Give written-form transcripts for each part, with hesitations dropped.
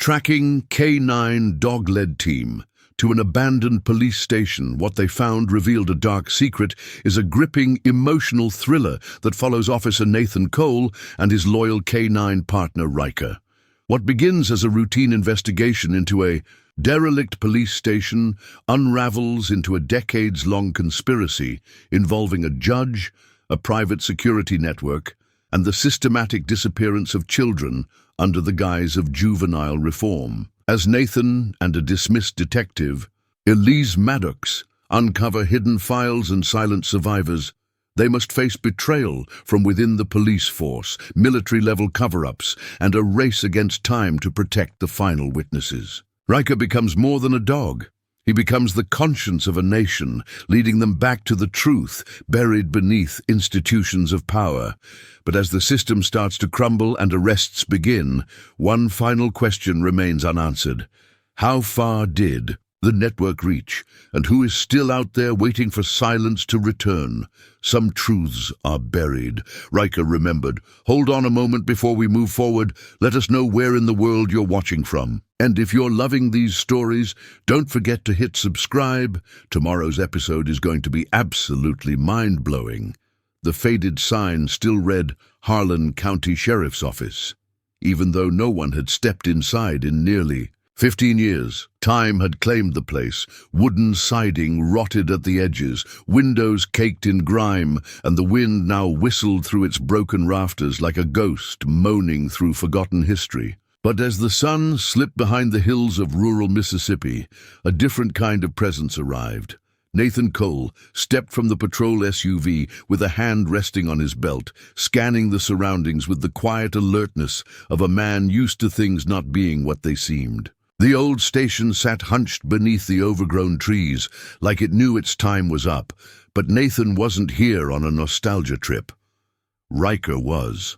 Tracking K9 dog-led team to an abandoned police station, what they found revealed a dark secret is a gripping, emotional thriller that follows Officer Nathan Cole and his loyal K9 partner Ryker. What begins as a routine investigation into a derelict police station unravels into a decades-long conspiracy involving a judge, a private security network, and the systematic disappearance of children under the guise of juvenile reform. As Nathan and a dismissed detective, Elise Maddox, uncover hidden files and silent survivors, they must face betrayal from within the police force, military-level cover-ups, and a race against time to protect the final witnesses. Ryker becomes more than a dog. He becomes the conscience of a nation, leading them back to the truth buried beneath institutions of power. But as the system starts to crumble and arrests begin, one final question remains unanswered. How far did the network reach, and who is still out there waiting for silence to return? Some truths are buried. Ryker remembered. Hold on a moment before we move forward. Let us know where in the world you're watching from. And if you're loving these stories, don't forget to hit subscribe. Tomorrow's episode is going to be absolutely mind-blowing. The faded sign still read Harlan County Sheriff's Office, even though no one had stepped inside in nearly 15 years. Time had claimed the place. Wooden siding rotted at the edges, windows caked in grime, and the wind now whistled through its broken rafters like a ghost moaning through forgotten history. But as the sun slipped behind the hills of rural Mississippi, a different kind of presence arrived. Nathan Cole stepped from the patrol SUV with a hand resting on his belt, scanning the surroundings with the quiet alertness of a man used to things not being what they seemed. The old station sat hunched beneath the overgrown trees, like it knew its time was up, but Nathan wasn't here on a nostalgia trip. Ryker was.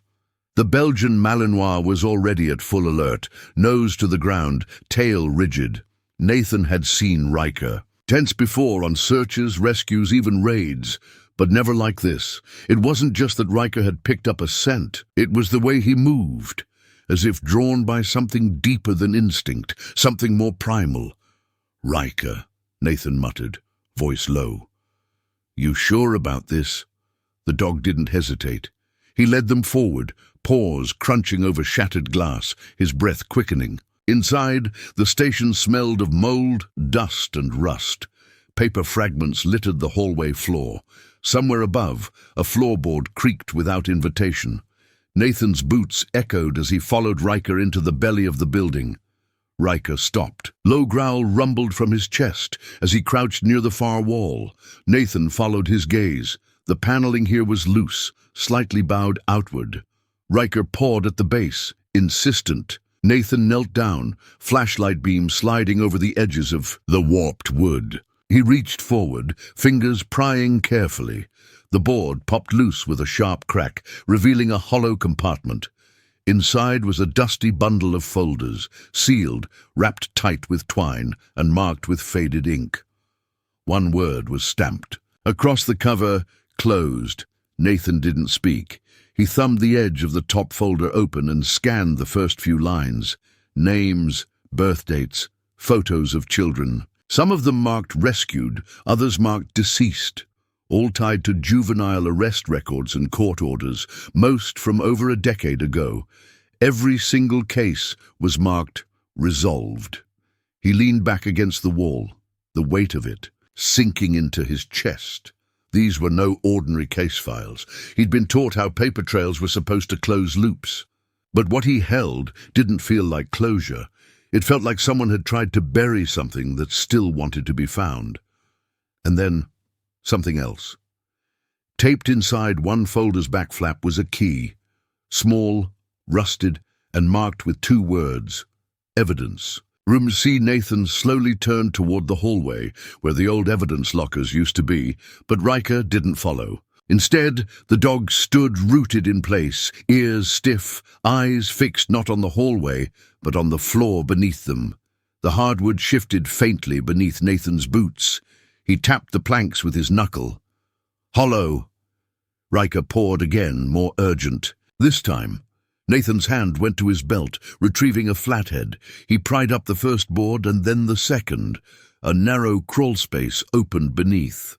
The Belgian Malinois was already at full alert, nose to the ground, tail rigid. Nathan had seen Ryker. Tense before on searches, rescues, even raids, but never like this. It wasn't just that Ryker had picked up a scent, it was the way he moved, as if drawn by something deeper than instinct, something more primal. Ryker, Nathan muttered, voice low. You sure about this? The dog didn't hesitate. He led them forward, paws crunching over shattered glass, his breath quickening. Inside, the station smelled of mold, dust, and rust. Paper fragments littered the hallway floor. Somewhere above, a floorboard creaked without invitation. Nathan's boots echoed as he followed Ryker into the belly of the building. Ryker stopped. Low growl rumbled from his chest as he crouched near the far wall. Nathan followed his gaze. The paneling here was loose, slightly bowed outward. Ryker pawed at the base, insistent. Nathan knelt down, flashlight beam sliding over the edges of the warped wood. He reached forward, fingers prying carefully. The board popped loose with a sharp crack, revealing a hollow compartment. Inside was a dusty bundle of folders, sealed, wrapped tight with twine, and marked with faded ink. One word was stamped. Across the cover, closed. Nathan didn't speak. He thumbed the edge of the top folder open and scanned the first few lines. Names, birth dates, photos of children. Some of them marked rescued, others marked deceased, all tied to juvenile arrest records and court orders, most from over a decade ago. Every single case was marked resolved. He leaned back against the wall, the weight of it sinking into his chest. These were no ordinary case files. He'd been taught how paper trails were supposed to close loops. But what he held didn't feel like closure. It felt like someone had tried to bury something that still wanted to be found. And then, something else. Taped inside one folder's back flap was a key, small, rusted, and marked with 2 words, evidence. Room C. Nathan slowly turned toward the hallway, where the old evidence lockers used to be, but Ryker didn't follow. Instead, the dog stood rooted in place, ears stiff, eyes fixed not on the hallway, but on the floor beneath them. The hardwood shifted faintly beneath Nathan's boots. He tapped the planks with his knuckle. Hollow. Ryker pawed again, more urgent. This time, Nathan's hand went to his belt, retrieving a flathead. He pried up the first board and then the second. A narrow crawl space opened beneath.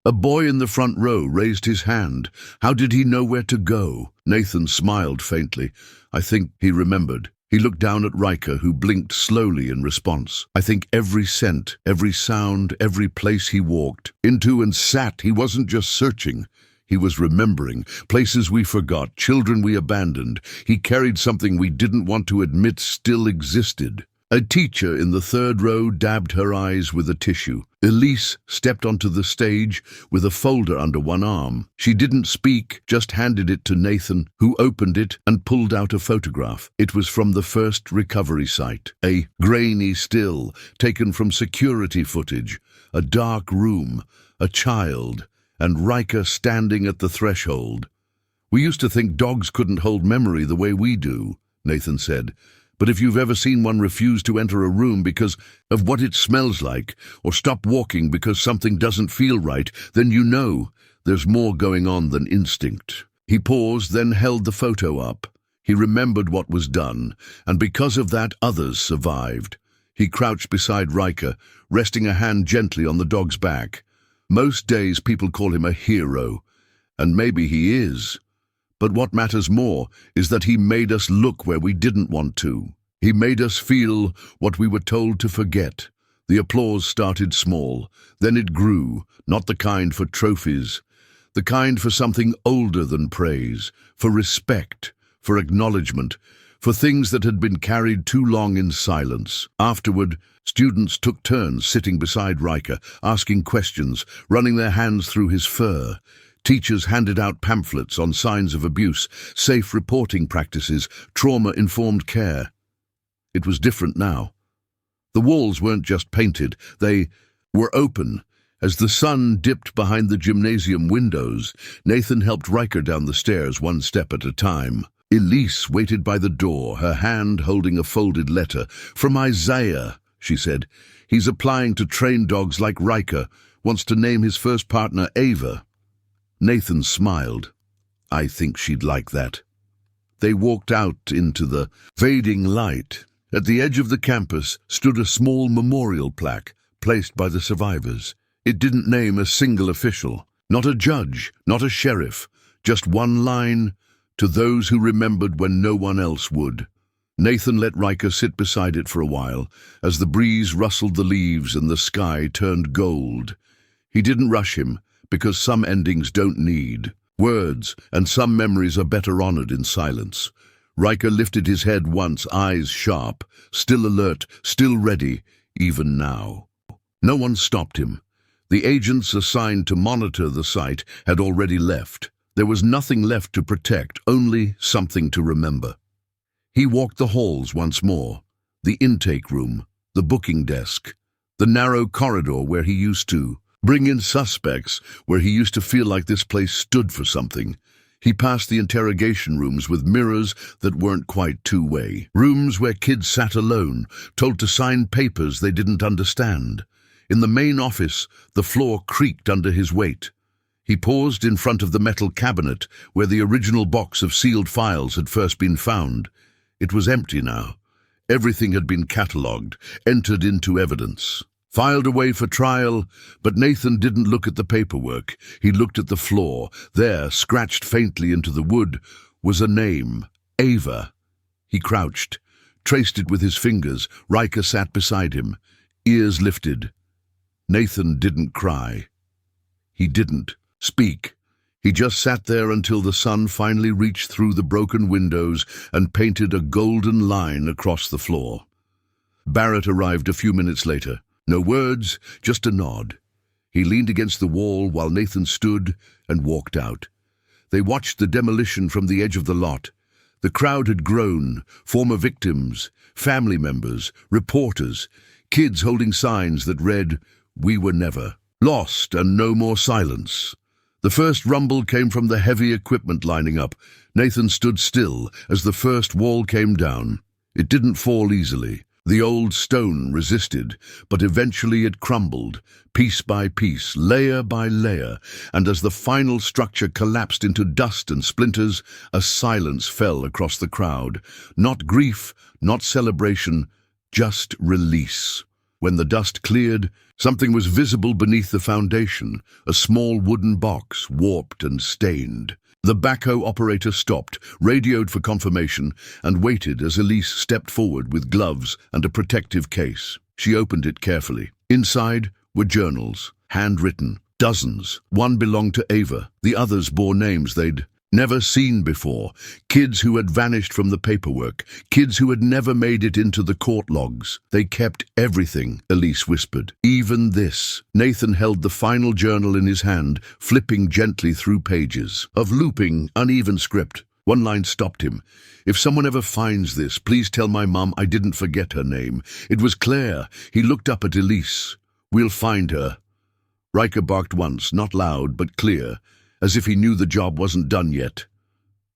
A boy in the front row raised his hand. How did he know where to go? Nathan smiled faintly. I think he remembered. He looked down at Ryker, who blinked slowly in response. I think every scent, every sound, every place he walked into and sat, he wasn't just searching. He was remembering. Places we forgot, children we abandoned. He carried something we didn't want to admit still existed. A teacher in the third row dabbed her eyes with a tissue. Elise stepped onto the stage with a folder under one arm. She didn't speak, just handed it to Nathan, who opened it and pulled out a photograph. It was from the first recovery site. A grainy still, taken from security footage. A dark room, a child, and Ryker standing at the threshold. We used to think dogs couldn't hold memory the way we do, Nathan said. But if you've ever seen one refuse to enter a room because of what it smells like, or stop walking because something doesn't feel right, then you know there's more going on than instinct. He paused, then held the photo up. He remembered what was done, and because of that, others survived. He crouched beside Ryker, resting a hand gently on the dog's back. Most days people call him a hero, and maybe he is. But what matters more is that he made us look where we didn't want to. He made us feel what we were told to forget. The applause started small, then it grew, not the kind for trophies, the kind for something older than praise, for respect, for acknowledgement, for things that had been carried too long in silence. Afterward, students took turns sitting beside Ryker, asking questions, running their hands through his fur. Teachers handed out pamphlets on signs of abuse, safe reporting practices, trauma-informed care. It was different now. The walls weren't just painted, they were open. As the sun dipped behind the gymnasium windows, Nathan helped Ryker down the stairs one step at a time. Elise waited by the door, her hand holding a folded letter. From Isaiah, she said. He's applying to train dogs like Ryker, wants to name his first partner Ava. Nathan smiled. I think she'd like that. They walked out into the fading light. At the edge of the campus stood a small memorial plaque placed by the survivors. It didn't name a single official, not a judge, not a sheriff, just one line, to those who remembered when no one else would. Nathan let Ryker sit beside it for a while, as the breeze rustled the leaves and the sky turned gold. He didn't rush him, because some endings don't need words, and some memories are better honored in silence. Ryker lifted his head once, eyes sharp, still alert, still ready, even now. No one stopped him. The agents assigned to monitor the site had already left. There was nothing left to protect, only something to remember. He walked the halls once more, the intake room, the booking desk, the narrow corridor where he used to bring in suspects, where he used to feel like this place stood for something. He passed the interrogation rooms with mirrors that weren't quite two-way. Rooms where kids sat alone, told to sign papers they didn't understand. In the main office, the floor creaked under his weight. He paused in front of the metal cabinet where the original box of sealed files had first been found. It was empty now. Everything had been catalogued, entered into evidence, filed away for trial, but Nathan didn't look at the paperwork. He looked at the floor. There, scratched faintly into the wood, was a name, Ava. He crouched, traced it with his fingers. Ryker sat beside him, ears lifted. Nathan didn't cry. He didn't speak. He just sat there until the sun finally reached through the broken windows and painted a golden line across the floor. Barrett arrived a few minutes later. No words, just a nod. He leaned against the wall while Nathan stood and walked out. They watched the demolition from the edge of the lot. The crowd had grown, former victims, family members, reporters, kids holding signs that read, "We were never lost," and no more silence. The first rumble came from the heavy equipment lining up. Nathan stood still as the first wall came down. It didn't fall easily. The old stone resisted, but eventually it crumbled, piece by piece, layer by layer, and as the final structure collapsed into dust and splinters, a silence fell across the crowd. Not grief, not celebration, just release. When the dust cleared, something was visible beneath the foundation, a small wooden box, warped and stained. The backhoe operator stopped, radioed for confirmation, and waited as Elise stepped forward with gloves and a protective case. She opened it carefully. Inside were journals, handwritten, dozens. One belonged to Ava, the others bore names they'd never seen before. Kids who had vanished from the paperwork, kids who had never made it into the court logs. They kept everything, Elise whispered. Even this. Nathan held the final journal in his hand, flipping gently through pages of looping, uneven script. One line stopped him. "If someone ever finds this, please tell my mum I didn't forget her name." It was Claire. He looked up at Elise. "We'll find her." Ryker barked once, not loud but clear, as if he knew the job wasn't done yet.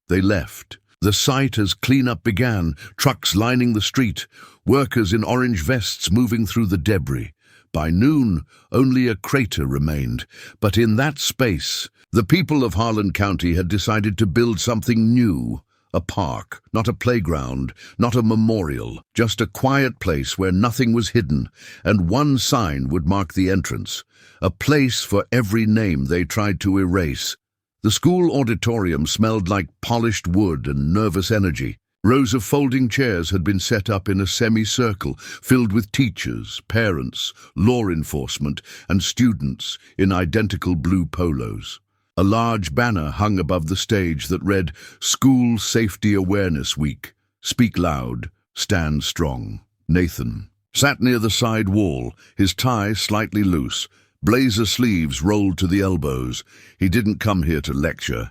They left. The sight as cleanup began, trucks lining the street, workers in orange vests moving through the debris. By noon, only a crater remained, but in that space, the people of Harlan County had decided to build something new. A park, not a playground, not a memorial, just a quiet place where nothing was hidden, and one sign would mark the entrance. A place for every name they tried to erase. The school auditorium smelled like polished wood and nervous energy. Rows of folding chairs had been set up in a semicircle, filled with teachers, parents, law enforcement, and students in identical blue polos. A large banner hung above the stage that read, "School Safety Awareness Week. Speak loud, stand strong." Nathan sat near the side wall, his tie slightly loose, blazer sleeves rolled to the elbows. He didn't come here to lecture.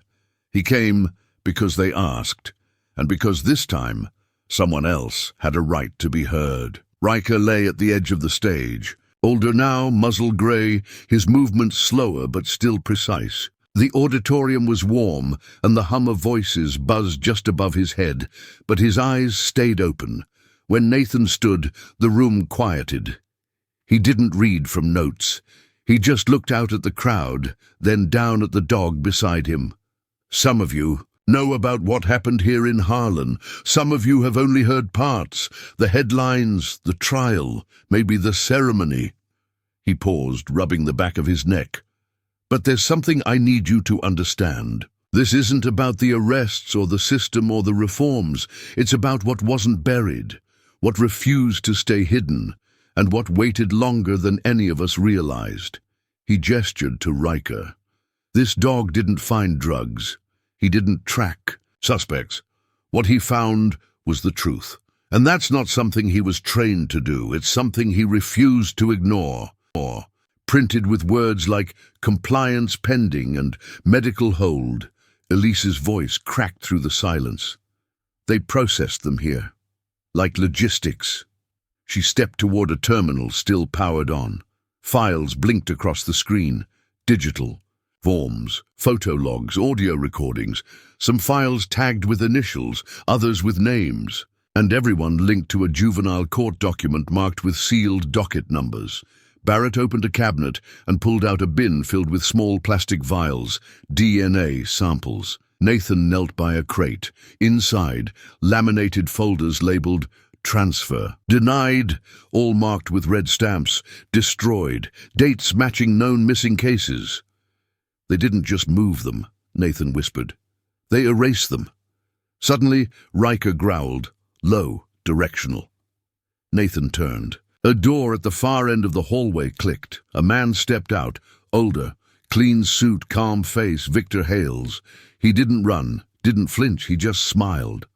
He came because they asked, and because this time, someone else had a right to be heard. Ryker lay at the edge of the stage, older now, muzzle grey, his movements slower but still precise. The auditorium was warm, and the hum of voices buzzed just above his head, but his eyes stayed open. When Nathan stood, the room quieted. He didn't read from notes. He just looked out at the crowd, then down at the dog beside him. "Some of you know about what happened here in Harlan. Some of you have only heard parts, the headlines, the trial, maybe the ceremony." He paused, rubbing the back of his neck. "But there's something I need you to understand. This isn't about the arrests or the system or the reforms. It's about what wasn't buried, what refused to stay hidden, and what waited longer than any of us realized." He gestured to Ryker. "This dog didn't find drugs. He didn't track suspects. What he found was the truth. And that's not something he was trained to do. It's something he refused to ignore. Printed with words like compliance pending and medical hold, Elise's voice cracked through the silence. "They processed them here, like logistics." She stepped toward a terminal still powered on. Files blinked across the screen, digital. Forms, photo logs, audio recordings, some files tagged with initials, others with names, and everyone linked to a juvenile court document marked with sealed docket numbers. Barrett opened a cabinet and pulled out a bin filled with small plastic vials, DNA samples. Nathan knelt by a crate. Inside, laminated folders labeled "Transfer," "Denied," all marked with red stamps, "Destroyed," dates matching known missing cases. "They didn't just move them," Nathan whispered. "They erased them." Suddenly, Ryker growled, low, directional. Nathan turned. A door at the far end of the hallway clicked. A man stepped out, older, clean suit, calm face, Victor Hales. He didn't run, didn't flinch, he just smiled.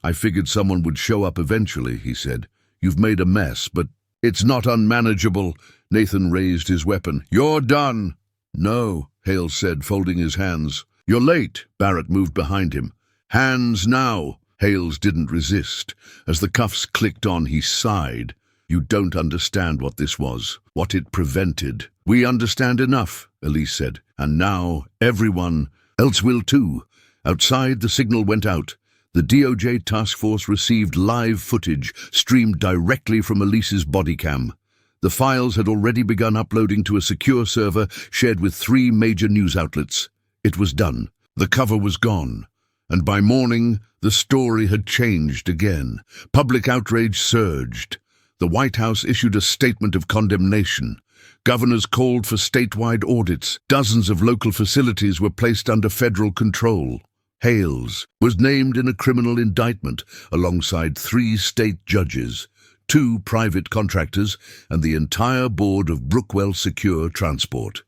"I figured someone would show up eventually," he said. "You've made a mess, but it's not unmanageable." Nathan raised his weapon. "You're done." "No," Hales said, folding his hands. "You're late." Barrett moved behind him. "Hands now." Hales didn't resist. As the cuffs clicked on, he sighed. "You don't understand what this was, what it prevented." "We understand enough," Elise said. "And now everyone else will too." Outside, the signal went out. The DOJ task force received live footage streamed directly from Elise's body cam. The files had already begun uploading to a secure server shared with 3 major news outlets. It was done. The cover was gone. And by morning, the story had changed again. Public outrage surged. The White House issued a statement of condemnation. Governors called for statewide audits. Dozens of local facilities were placed under federal control. Hales was named in a criminal indictment alongside 3 state judges, 2 private contractors, and the entire board of Brookwell Secure Transport.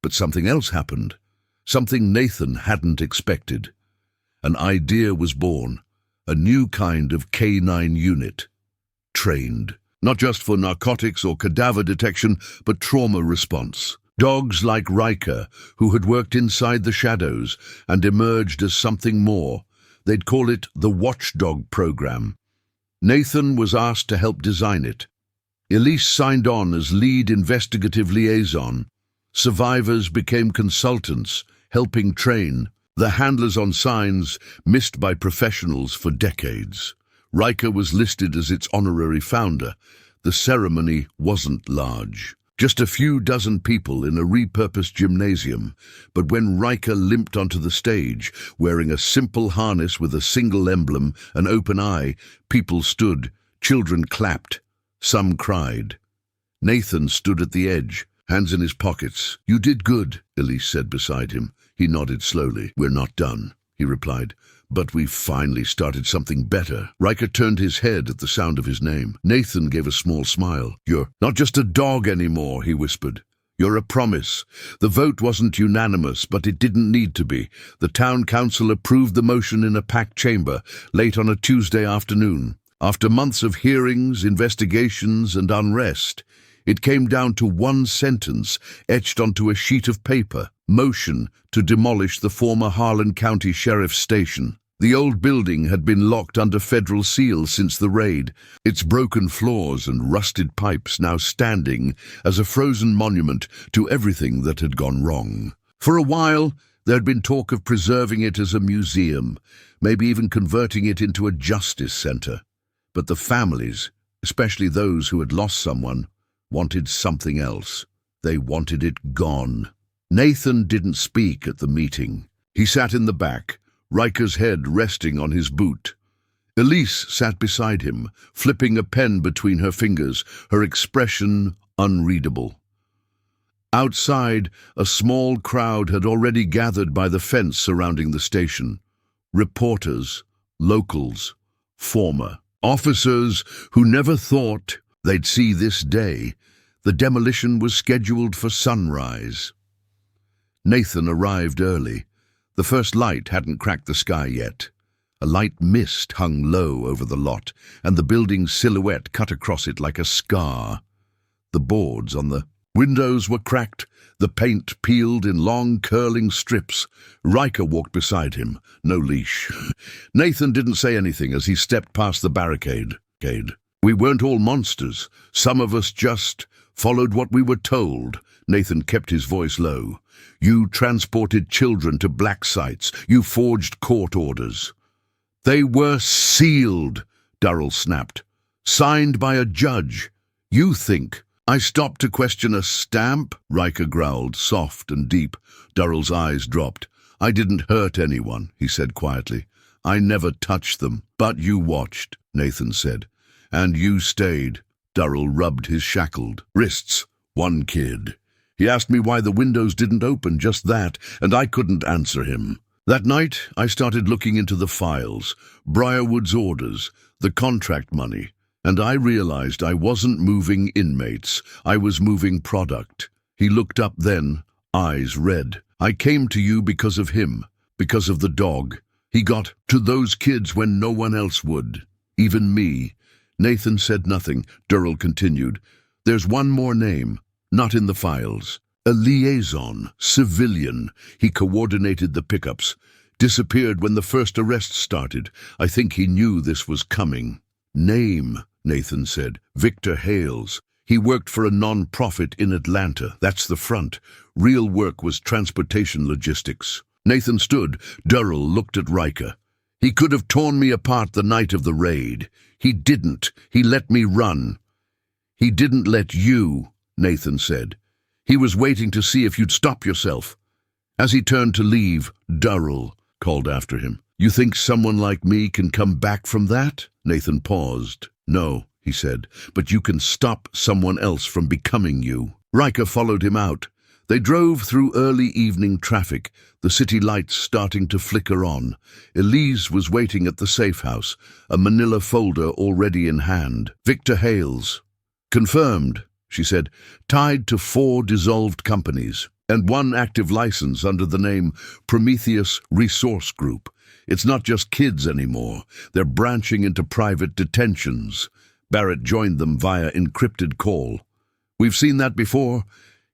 But something else happened. Something Nathan hadn't expected. An idea was born, a new kind of K9 unit. Trained, not just for narcotics or cadaver detection, but trauma response. Dogs like Ryker, who had worked inside the shadows and emerged as something more. They'd call it the Watchdog Program. Nathan was asked to help design it. Elise signed on as lead investigative liaison. Survivors became consultants, helping train. The handlers on signs missed by professionals for decades. Ryker was listed as its honorary founder. The ceremony wasn't large. Just a few dozen people in a repurposed gymnasium, but when Ryker limped onto the stage, wearing a simple harness with a single emblem, an open eye, people stood, children clapped, some cried. Nathan stood at the edge, hands in his pockets. "You did good," Elise said beside him. He nodded slowly. "We're not done," he replied. "But we've finally started something better." Ryker turned his head at the sound of his name. Nathan gave a small smile. "You're not just a dog anymore," he whispered. "You're a promise." The vote wasn't unanimous, but it didn't need to be. The town council approved the motion in a packed chamber, late on a Tuesday afternoon. After months of hearings, investigations, and unrest, it came down to one sentence etched onto a sheet of paper: motion to demolish the former Harlan County Sheriff's Station. The old building had been locked under federal seal since the raid, its broken floors and rusted pipes now standing as a frozen monument to everything that had gone wrong. For a while, there had been talk of preserving it as a museum, maybe even converting it into a justice center. But the families, especially those who had lost someone, wanted something else. They wanted it gone. Nathan didn't speak at the meeting. He sat in the back, Ryker's head resting on his boot. Elise sat beside him, flipping a pen between her fingers, her expression unreadable. Outside, a small crowd had already gathered by the fence surrounding the station. Reporters, locals, former officers who never thought they'd see this day. The demolition was scheduled for sunrise. Nathan arrived early. The first light hadn't cracked the sky yet. A light mist hung low over the lot, and the building's silhouette cut across it like a scar. The boards on the windows were cracked, the paint peeled in long, curling strips. Ryker walked beside him, no leash. Nathan didn't say anything as he stepped past the barricade. "We weren't all monsters. Some of us just followed what we were told." Nathan kept his voice low. "You transported children to black sites. You forged court orders." "They were sealed," Durrell snapped. "Signed by a judge. You think I stopped to question a stamp?" Ryker growled, soft and deep. Durrell's eyes dropped. "I didn't hurt anyone," he said quietly. "I never touched them." "But you watched," Nathan said. "And you stayed." Durrell rubbed his shackled wrists. "One kid. He asked me why the windows didn't open, just that, and I couldn't answer him." That night, I started looking into the files, Briarwood's orders, the contract money, and I realized I wasn't moving inmates, I was moving product. He looked up then, eyes red. "I came to you because of him, because of the dog. He got to those kids when no one else would, even me." Nathan said nothing. Durrell continued. "There's one more name, not in the files. A liaison, civilian. He coordinated the pickups. Disappeared when the first arrest started. I think he knew this was coming." "Name," Nathan said. "Victor Hales. He worked for a non-profit in Atlanta. That's the front. Real work was transportation logistics." Nathan stood. Durrell looked at Ryker. He could have torn me apart the night of the raid. He didn't. He let me run. He didn't let you, Nathan said. He was waiting to see if you'd stop yourself. As he turned to leave, Durrell called after him. You think someone like me can come back from that? Nathan paused. No, he said, but you can stop someone else from becoming you. Ryker followed him out. They drove through early evening traffic, the city lights starting to flicker on. Elise was waiting at the safe house, a manila folder already in hand. Victor Hales. Confirmed, she said, tied to 4 dissolved companies and 1 active license under the name Prometheus Resource Group. It's not just kids anymore. They're branching into private detentions. Barrett joined them via encrypted call. We've seen that before.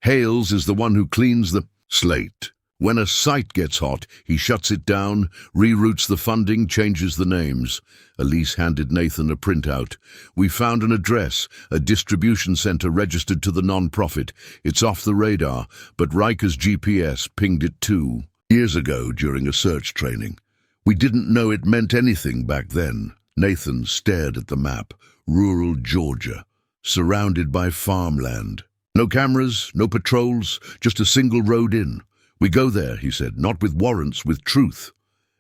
Hales is the one who cleans the slate. When a site gets hot, he shuts it down, reroutes the funding, changes the names. Elise handed Nathan a printout. We found an address, a distribution center registered to the non-profit. It's off the radar, but Ryker's GPS pinged it too. Years ago, during a search training. We didn't know it meant anything back then. Nathan stared at the map. Rural Georgia, surrounded by farmland. No cameras, no patrols, just a single road in. We go there, he said, not with warrants, with truth.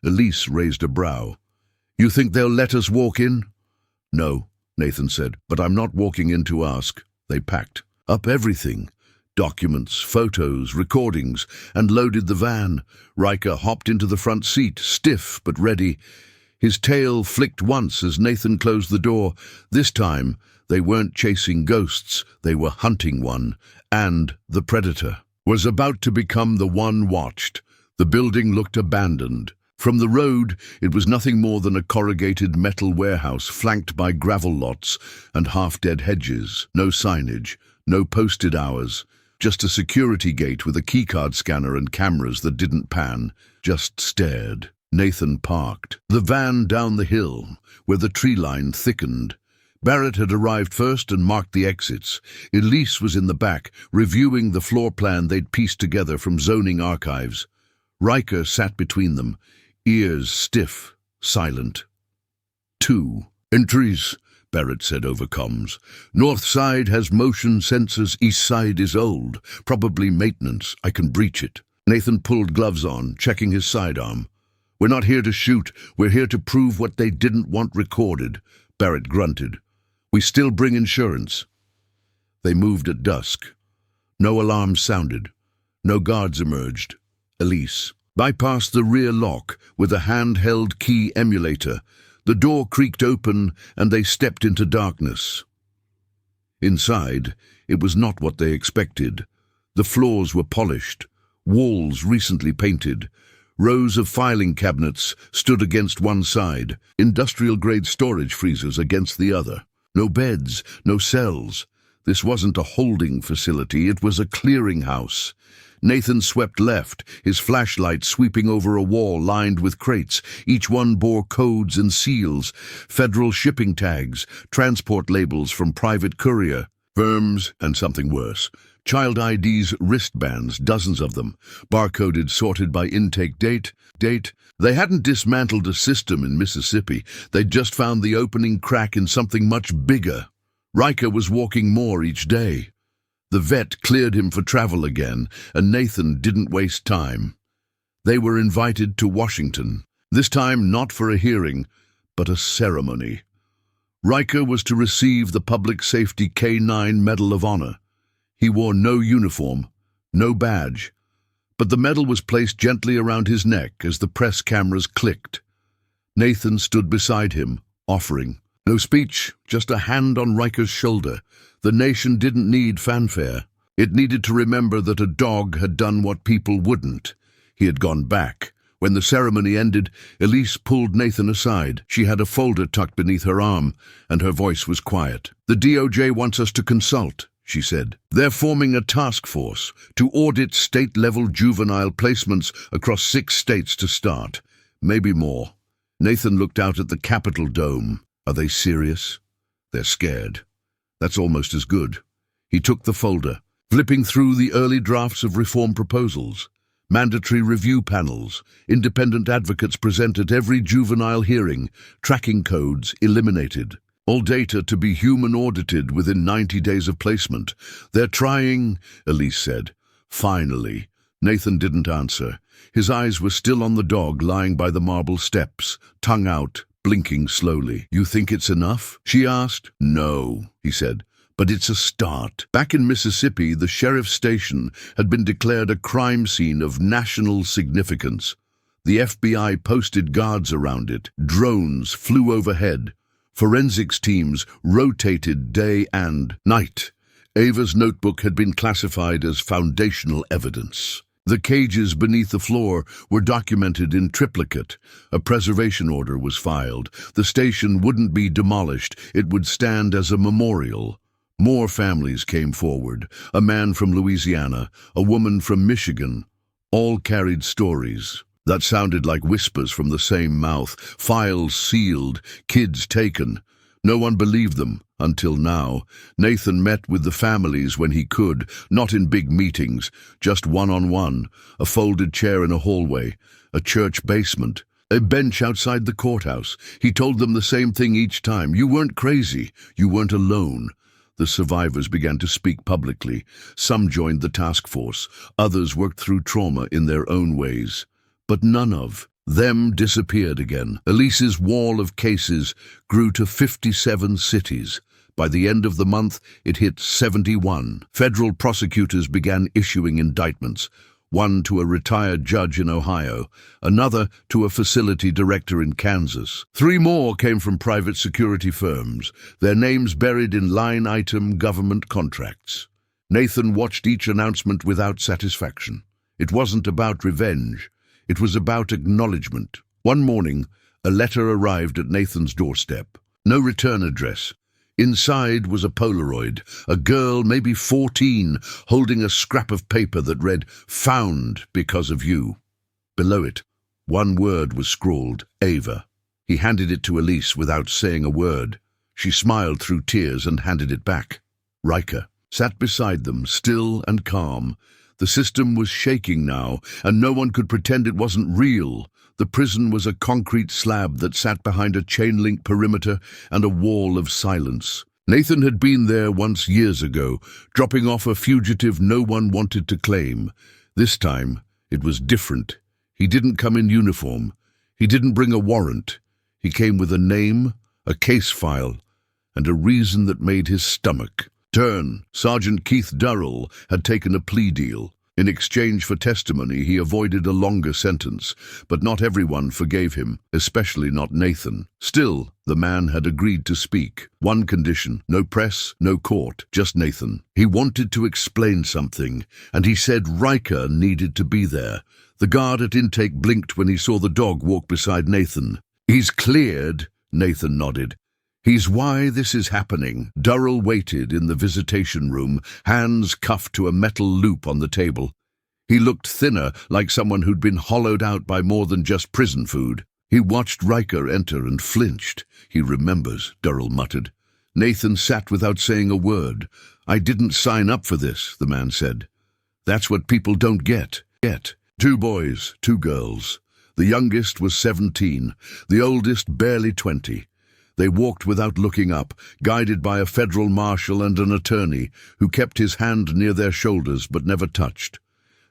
Elise raised a brow. You think they'll let us walk in? No, Nathan said, but I'm not walking in to ask. They packed up everything. Documents, photos, recordings, and loaded the van. Ryker hopped into the front seat, stiff but ready. His tail flicked once as Nathan closed the door. This time, they weren't chasing ghosts, they were hunting one, and the predator was about to become the one watched. The building looked abandoned. From the road, it was nothing more than a corrugated metal warehouse flanked by gravel lots and half-dead hedges. No signage, no posted hours, just a security gate with a keycard scanner and cameras that didn't pan, just stared. Nathan parked the van down the hill, where the tree line thickened. Barrett had arrived first and marked the exits. Elise was in the back, reviewing the floor plan they'd pieced together from zoning archives. Ryker sat between them, ears stiff, silent. 2 entries, Barrett said over comms. North side has motion sensors, east side is old. Probably maintenance. I can breach it. Nathan pulled gloves on, checking his sidearm. We're not here to shoot. We're here to prove what they didn't want recorded. Barrett grunted. We still bring insurance. They moved at dusk. No alarms sounded. No guards emerged. Elise bypassed the rear lock with a handheld key emulator. The door creaked open and they stepped into darkness. Inside, it was not what they expected. The floors were polished, walls recently painted. Rows of filing cabinets stood against one side, industrial-grade storage freezers against the other. No beds, no cells. This wasn't a holding facility, it was a clearinghouse. Nathan swept left, his flashlight sweeping over a wall lined with crates. Each one bore codes and seals, federal shipping tags, transport labels from private courier, firms, and something worse. Child IDs, wristbands, dozens of them, barcoded, sorted by intake date. They hadn't dismantled a system in Mississippi. They'd just found the opening crack in something much bigger. Ryker was walking more each day. The vet cleared him for travel again, and Nathan didn't waste time. They were invited to Washington, this time not for a hearing, but a ceremony. Ryker was to receive the Public Safety K-9 Medal of Honor. He wore no uniform, no badge, but the medal was placed gently around his neck as the press cameras clicked. Nathan stood beside him, offering. No speech, just a hand on Ryker's shoulder. The nation didn't need fanfare. It needed to remember that a dog had done what people wouldn't. He had gone back. When the ceremony ended, Elise pulled Nathan aside. She had a folder tucked beneath her arm, and her voice was quiet. The DOJ wants us to consult, she said. They're forming a task force to audit state-level juvenile placements across 6 states to start. Maybe more. Nathan looked out at the Capitol dome. Are they serious? They're scared. That's almost as good. He took the folder, flipping through the early drafts of reform proposals. Mandatory review panels, independent advocates present at every juvenile hearing, tracking codes eliminated. All data to be human audited within 90 days of placement. They're trying, Elise said. Finally. Nathan didn't answer. His eyes were still on the dog lying by the marble steps, tongue out, blinking slowly. You think it's enough? She asked. No, he said. But it's a start. Back in Mississippi, the sheriff's station had been declared a crime scene of national significance. The FBI posted guards around it. Drones flew overhead. Forensics teams rotated day and night. Ava's notebook had been classified as foundational evidence. The cages beneath the floor were documented in triplicate. A preservation order was filed. The station wouldn't be demolished. It would stand as a memorial. More families came forward. A man from Louisiana, a woman from Michigan. All carried stories that sounded like whispers from the same mouth. Files sealed, kids taken. No one believed them, until now. Nathan met with the families when he could, not in big meetings, just one-on-one, a folded chair in a hallway, a church basement, a bench outside the courthouse. He told them the same thing each time. You weren't crazy. You weren't alone. The survivors began to speak publicly. Some joined the task force. Others worked through trauma in their own ways. But none of them disappeared again. Elise's wall of cases grew to 57 cities. By the end of the month, it hit 71. Federal prosecutors began issuing indictments, one to a retired judge in Ohio, another to a facility director in Kansas. 3 more came from private security firms, their names buried in line-item government contracts. Nathan watched each announcement without satisfaction. It wasn't about revenge. It was about acknowledgement. One morning, a letter arrived at Nathan's doorstep. No return address. Inside was a Polaroid, a girl, maybe 14, holding a scrap of paper that read, "Found because of you." Below it, one word was scrawled, Ava. He handed it to Elise without saying a word. She smiled through tears and handed it back. Ryker sat beside them, still and calm. The system was shaking now, and no one could pretend it wasn't real. The prison was a concrete slab that sat behind a chain-link perimeter and a wall of silence. Nathan had been there once years ago, dropping off a fugitive no one wanted to claim. This time, it was different. He didn't come in uniform. He didn't bring a warrant. He came with a name, a case file, and a reason that made his stomach turn. Sergeant Keith Durrell had taken a plea deal. In exchange for testimony, he avoided a longer sentence, but not everyone forgave him, especially not Nathan. Still, the man had agreed to speak. One condition: no press, no court, just Nathan. He wanted to explain something, and he said Ryker needed to be there. The guard at intake blinked when he saw the dog walk beside Nathan. "He's cleared," Nathan nodded. "He's why this is happening." Durrell waited in the visitation room, hands cuffed to a metal loop on the table. He looked thinner, like someone who'd been hollowed out by more than just prison food. He watched Ryker enter and flinched. "He remembers," Durrell muttered. Nathan sat without saying a word. "I didn't sign up for this," the man said. "That's what people don't get. 2 boys, 2 girls. The youngest was 17, the oldest barely 20. They walked without looking up, guided by a federal marshal and an attorney who kept his hand near their shoulders but never touched.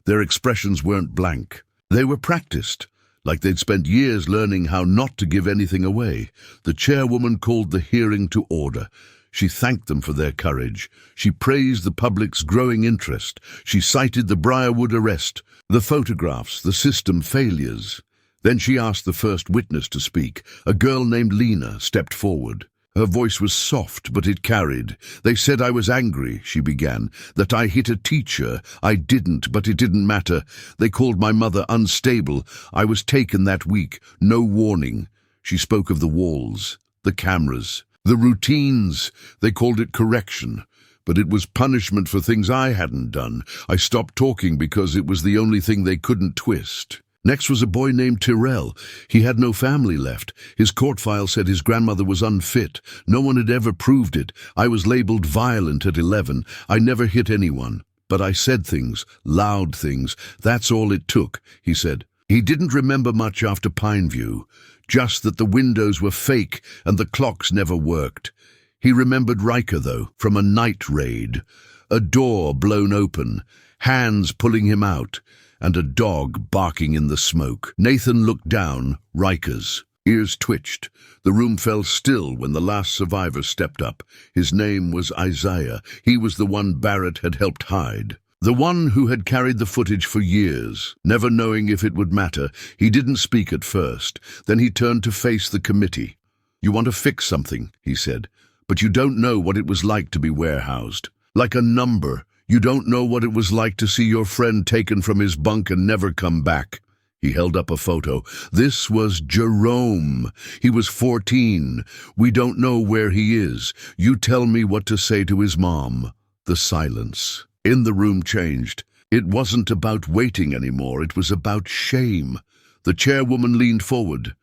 Their expressions weren't blank. They were practiced, like they'd spent years learning how not to give anything away. The chairwoman called the hearing to order. She thanked them for their courage. She praised the public's growing interest. She cited the Briarwood arrest, the photographs, the system failures. Then she asked the first witness to speak. A girl named Lena stepped forward. Her voice was soft, but it carried. "They said I was angry," she began, "that I hit a teacher. I didn't, but it didn't matter. They called my mother unstable. I was taken that week. No warning." She spoke of the walls, the cameras, the routines. They called it correction. But it was punishment for things I hadn't done. I stopped talking because it was the only thing they couldn't twist. Next was a boy named Tyrell. He had no family left. His court file said his grandmother was unfit. No one had ever proved it. I was labeled violent at 11. I never hit anyone. But I said things, loud things. That's all it took, he said. He didn't remember much after Pineview, just that the windows were fake and the clocks never worked. He remembered Ryker, though, from a night raid. A door blown open, hands pulling him out, and a dog barking in the smoke. Nathan looked down, Ryker's. Ears twitched. The room fell still when the last survivor stepped up. His name was Isaiah. He was the one Barrett had helped hide. The one who had carried the footage for years, never knowing if it would matter. He didn't speak at first. Then he turned to face the committee. "You want to fix something," he said, "but you don't know what it was like to be warehoused. Like a number. You don't know what it was like to see your friend taken from his bunk and never come back." He held up a photo. This was Jerome. He was 14. "We don't know where he is. You tell me what to say to his mom." The silence in the room changed. It wasn't about waiting anymore. It was about shame. The chairwoman leaned forward.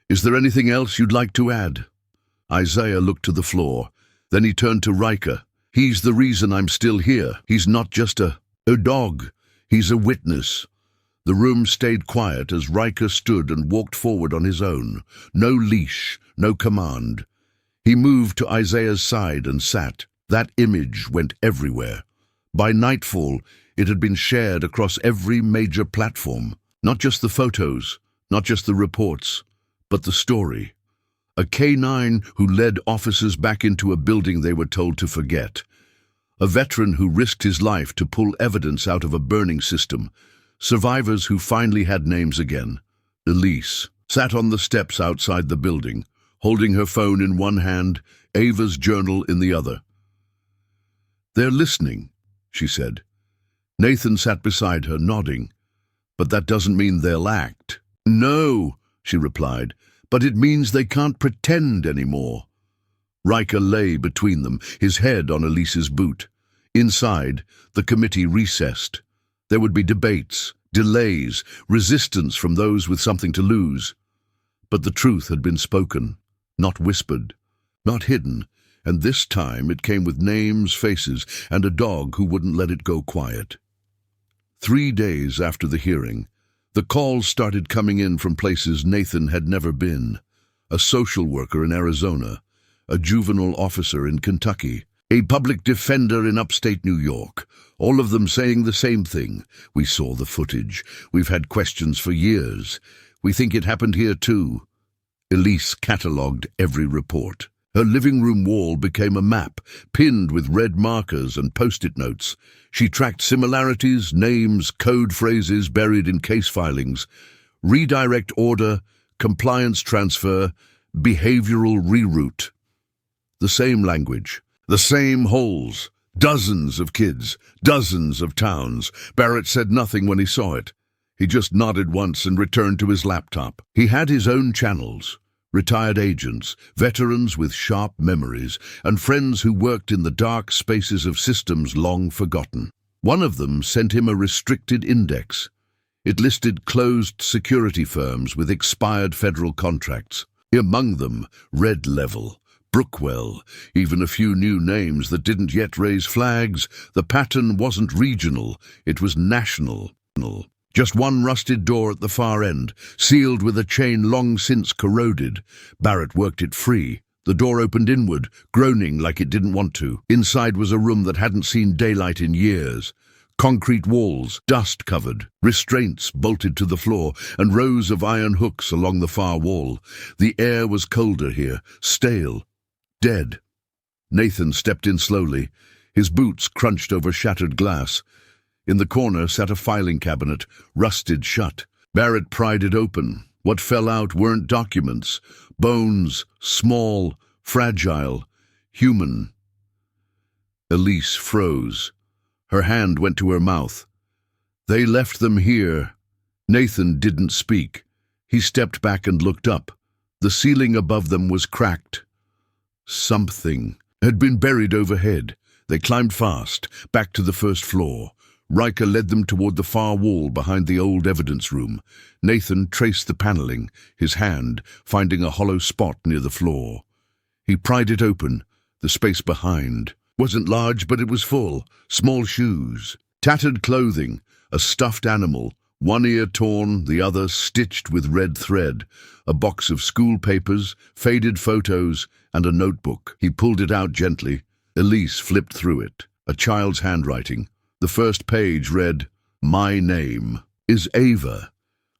"Is there anything else you'd like to add?" Isaiah looked to the floor. Then he turned to Ryker. "He's the reason I'm still here. He's not just a dog. He's a witness." The room stayed quiet as Ryker stood and walked forward on his own. No leash, no command. He moved to Isaiah's side and sat. That image went everywhere. By nightfall, it had been shared across every major platform. Not just the photos, not just the reports, but the story. A K-9 who led officers back into a building they were told to forget. A veteran who risked his life to pull evidence out of a burning system. Survivors who finally had names again. Elise sat on the steps outside the building, holding her phone in one hand, Ava's journal in the other. "They're listening," she said. Nathan sat beside her, nodding. "But that doesn't mean they'll act." "No," she replied, "but it means they can't pretend anymore." Ryker lay between them, his head on Elise's boot. Inside, the committee recessed. There would be debates, delays, resistance from those with something to lose. But the truth had been spoken, not whispered, not hidden, and this time it came with names, faces, and a dog who wouldn't let it go quiet. 3 days after the hearing, the calls started coming in from places Nathan had never been. A social worker in Arizona, a juvenile officer in Kentucky, a public defender in upstate New York, all of them saying the same thing. "We saw the footage. We've had questions for years. We think it happened here too." Elise catalogued every report. Her living room wall became a map, pinned with red markers and post-it notes. She tracked similarities, names, code phrases buried in case filings. Redirect order, compliance transfer, behavioral reroute. The same language, the same holes. Dozens of kids, dozens of towns. Barrett said nothing when he saw it. He just nodded once and returned to his laptop. He had his own channels. Retired agents, veterans with sharp memories, and friends who worked in the dark spaces of systems long forgotten. One of them sent him a restricted index. It listed closed security firms with expired federal contracts. Among them, Red Level, Brookwell, even a few new names that didn't yet raise flags. The pattern wasn't regional, it was national. Just one rusted door at the far end, sealed with a chain long since corroded. Barrett worked it free. The door opened inward, groaning like it didn't want to. Inside was a room that hadn't seen daylight in years. Concrete walls, dust-covered, restraints bolted to the floor, and rows of iron hooks along the far wall. The air was colder here, stale, dead. Nathan stepped in slowly. His boots crunched over shattered glass. In the corner sat a filing cabinet, rusted shut. Barrett pried it open. What fell out weren't documents. Bones, small, fragile, human. Elise froze. Her hand went to her mouth. "They left them here." Nathan didn't speak. He stepped back and looked up. The ceiling above them was cracked. Something had been buried overhead. They climbed fast, back to the first floor. Ryker led them toward the far wall behind the old evidence room. Nathan traced the paneling, his hand finding a hollow spot near the floor. He pried it open. The space behind wasn't large, but it was full. Small shoes, Tattered clothing, a stuffed animal, one ear torn, the other stitched with red thread, a box of school papers, faded photos, and a notebook. He pulled it out gently. Elise flipped through it. A child's handwriting. The first page read, "My name is Ava.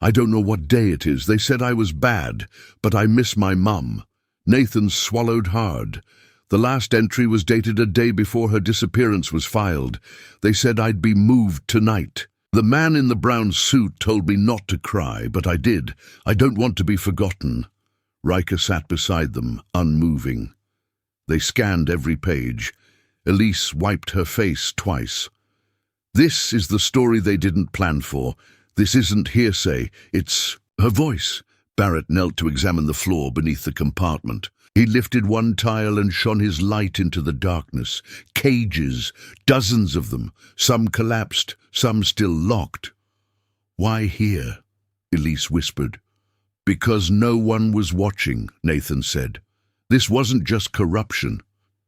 I don't know what day it is. They said I was bad, but I miss my mum." Nathan swallowed hard. The last entry was dated a day before her disappearance was filed. They said I'd be moved tonight. The man in the brown suit told me not to cry, but I did. I don't want to be forgotten. Ryker sat beside them, unmoving. They scanned every page. Elise wiped her face twice. This is the story they didn't plan for. This isn't hearsay. It's her voice. Barrett knelt to examine the floor beneath the compartment. He lifted one tile and shone his light into the darkness. Cages, dozens of them. Some collapsed, some still locked. "Why here?" Elise whispered. "Because no one was watching," Nathan said. "This wasn't just corruption.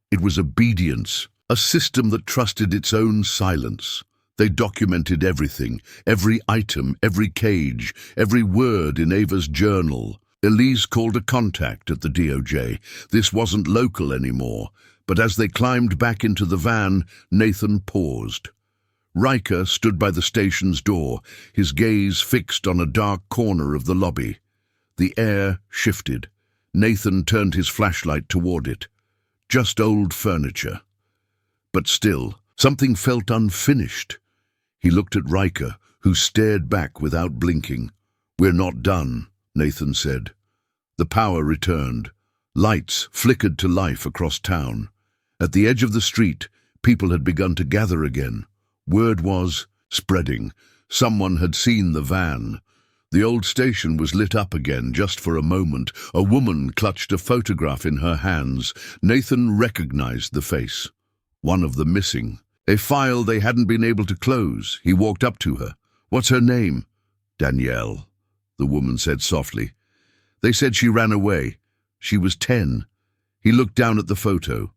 It was obedience, a system that trusted its own silence. They documented everything, every item, every cage, every word in Ava's journal." Elise called a contact at the DOJ. This wasn't local anymore, but as they climbed back into the van, Nathan paused. Ryker stood by the station's door, his gaze fixed on a dark corner of the lobby. The air shifted. Nathan turned his flashlight toward it. Just old furniture. But still, something felt unfinished. He looked at Ryker, who stared back without blinking. "We're not done," Nathan said. The power returned. Lights flickered to life across town. At the edge of the street, people had begun to gather again. Word was spreading. Someone had seen the van. The old station was lit up again, just for a moment. A woman clutched a photograph in her hands. Nathan recognized the face. One of the missing. A file they hadn't been able to close. He walked up to her. "What's her name?" "Danielle," the woman said softly. "They said she ran away. She was 10. He looked down at the photo.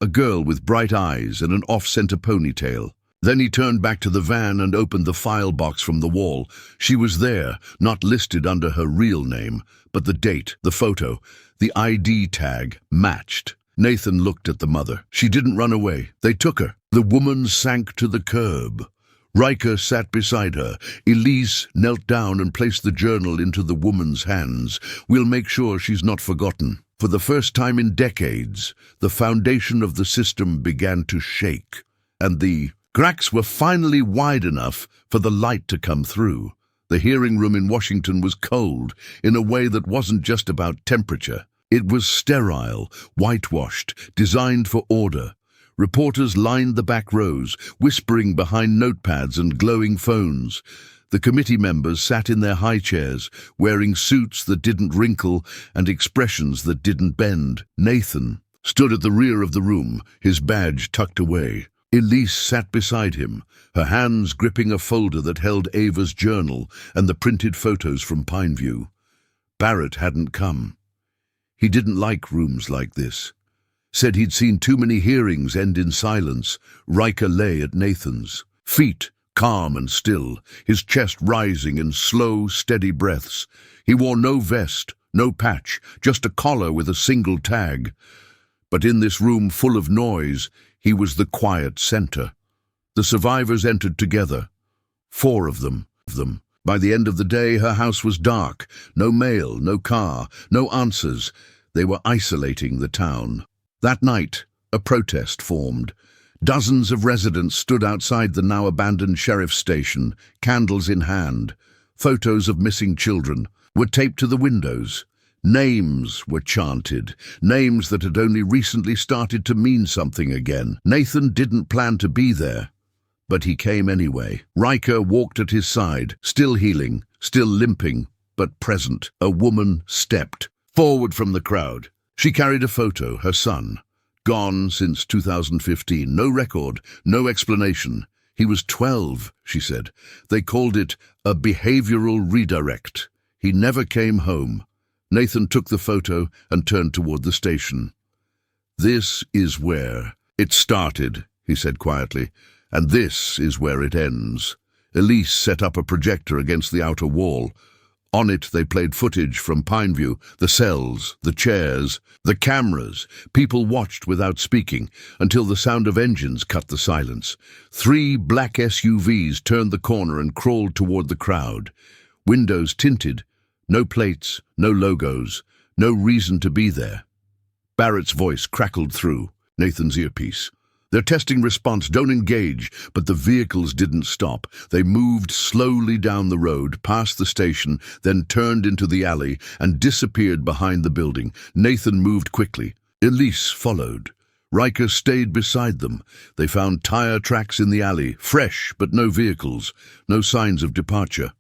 A girl with bright eyes and an off-center ponytail. Then he turned back to the van and opened the file box from the wall. She was there, not listed under her real name, but the date, the photo, the ID tag matched. Nathan looked at the mother. She didn't run away. They took her. The woman sank to the curb. Ryker sat beside her. Elise knelt down and placed the journal into the woman's hands. "We'll make sure she's not forgotten." For the first time in decades, the foundation of the system began to shake, and the cracks were finally wide enough for the light to come through. The hearing room in Washington was cold, in a way that wasn't just about temperature. It was sterile, whitewashed, designed for order. Reporters lined the back rows, whispering behind notepads and glowing phones. The committee members sat in their high chairs, wearing suits that didn't wrinkle and expressions that didn't bend. Nathan stood at the rear of the room, his badge tucked away. Elise sat beside him, her hands gripping a folder that held Ava's journal and the printed photos from Pineview. Barrett hadn't come. He didn't like rooms like this. Said he'd seen too many hearings end in silence. Ryker lay at Nathan's feet, calm and still, his chest rising in slow, steady breaths. He wore no vest, no patch, just a collar with a single tag. But in this room full of noise, he was the quiet center. The survivors entered together. 4 of them. By the end of the day, her house was dark. No mail, no car, no answers. They were isolating the town. That night, a protest formed. Dozens of residents stood outside the now-abandoned sheriff's station, candles in hand. Photos of missing children were taped to the windows. Names were chanted, names that had only recently started to mean something again. Nathan didn't plan to be there, but he came anyway. Ryker walked at his side, still healing, still limping, but present. A woman stepped forward from the crowd. She carried a photo, her son. Gone since 2015. No record, no explanation. He was 12, she said. They called it a behavioral redirect. He never came home. Nathan took the photo and turned toward the station. "This is where it started," he said quietly, And this is where it ends. Elise set up a projector against the outer wall. On it they played footage from Pineview, the cells, the chairs, the cameras. People watched without speaking until the sound of engines cut the silence. 3 black SUVs turned the corner and crawled toward the crowd. Windows tinted. No plates, no logos, no reason to be there. Barrett's voice crackled through Nathan's earpiece. "They're testing response, don't engage." But the vehicles didn't stop. They moved slowly down the road, past the station, then turned into the alley and disappeared behind the building. Nathan moved quickly. Elise followed. Ryker stayed beside them. They found tire tracks in the alley, fresh but no vehicles, no signs of departure.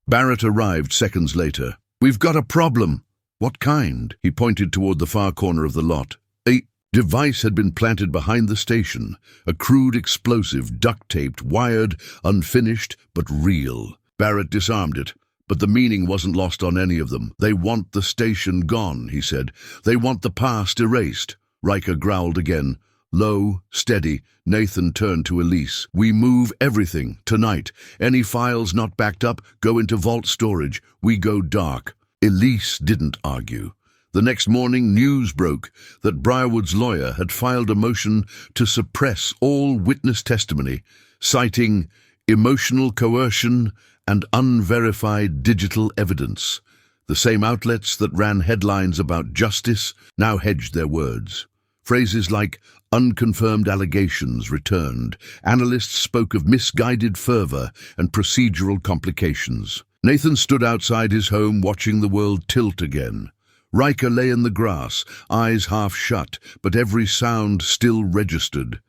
Barrett arrived seconds later. "We've got a problem." "What kind?" He pointed toward the far corner of the lot. A device had been planted behind the station, a crude explosive, duct-taped, wired, unfinished, but real. Barrett disarmed it, but the meaning wasn't lost on any of them. "They want the station gone," he said. "They want the past erased." Ryker growled again. Low, steady, Nathan turned to Elise. "We move everything, tonight. Any files not backed up go into vault storage. We go dark." Elise didn't argue. The next morning, news broke that Briarwood's lawyer had filed a motion to suppress all witness testimony, citing emotional coercion and unverified digital evidence. The same outlets that ran headlines about justice now hedged their words. Phrases like unconfirmed allegations returned. Analysts spoke of misguided fervor and procedural complications. Nathan stood outside his home watching the world tilt again. Ryker lay in the grass, eyes half shut, but every sound still registered.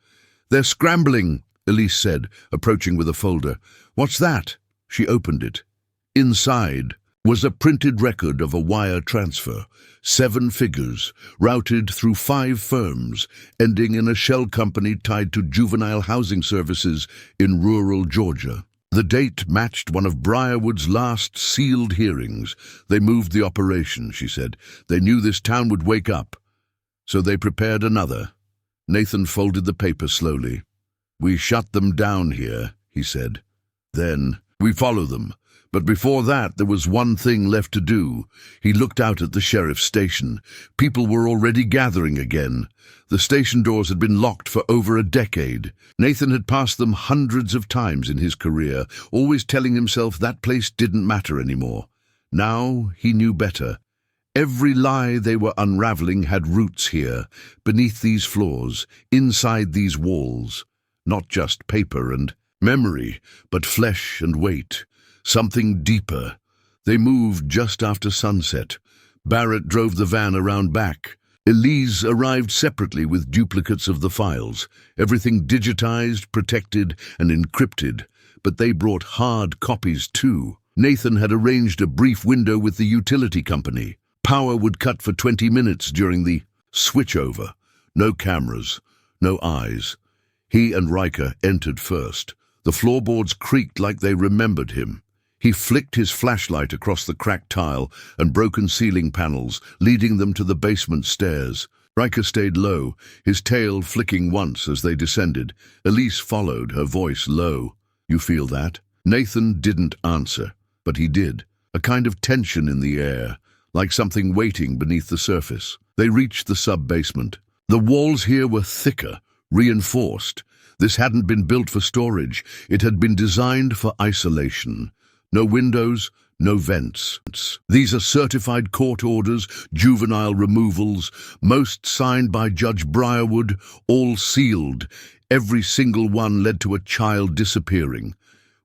"They're scrambling," Elise said, approaching with a folder. "What's that?" She opened it. Inside was a printed record of a wire transfer, 7 figures, routed through 5 firms, ending in a shell company tied to juvenile housing services in rural Georgia. The date matched one of Briarwood's last sealed hearings. "They moved the operation," she said. "They knew this town would wake up. So they prepared another." Nathan folded the paper slowly. "We shut them down here," he said. "Then we follow them. But before that, there was one thing left to do." He looked out at the sheriff's station. People were already gathering again. The station doors had been locked for over a decade. Nathan had passed them hundreds of times in his career, always telling himself that place didn't matter anymore. Now he knew better. Every lie they were unraveling had roots here, beneath these floors, inside these walls. Not just paper and memory, but flesh and weight. Something deeper. They moved just after sunset. Barrett drove the van around back. Elise arrived separately with duplicates of the files, everything digitized, protected, and encrypted, but they brought hard copies too. Nathan had arranged a brief window with the utility company. Power would cut for 20 minutes during the switchover. No cameras, no eyes. He and Ryker entered first. The floorboards creaked like they remembered him. He flicked his flashlight across the cracked tile and broken ceiling panels, leading them to the basement stairs. Ryker stayed low, his tail flicking once as they descended. Elise followed, her voice low. "You feel that?" Nathan didn't answer, but he did. A kind of tension in the air, like something waiting beneath the surface. They reached the sub-basement. The walls here were thicker, reinforced. This hadn't been built for storage. It had been designed for isolation. No windows, no vents. These are certified court orders, juvenile removals, most signed by Judge Briarwood, all sealed. Every single one led to a child disappearing.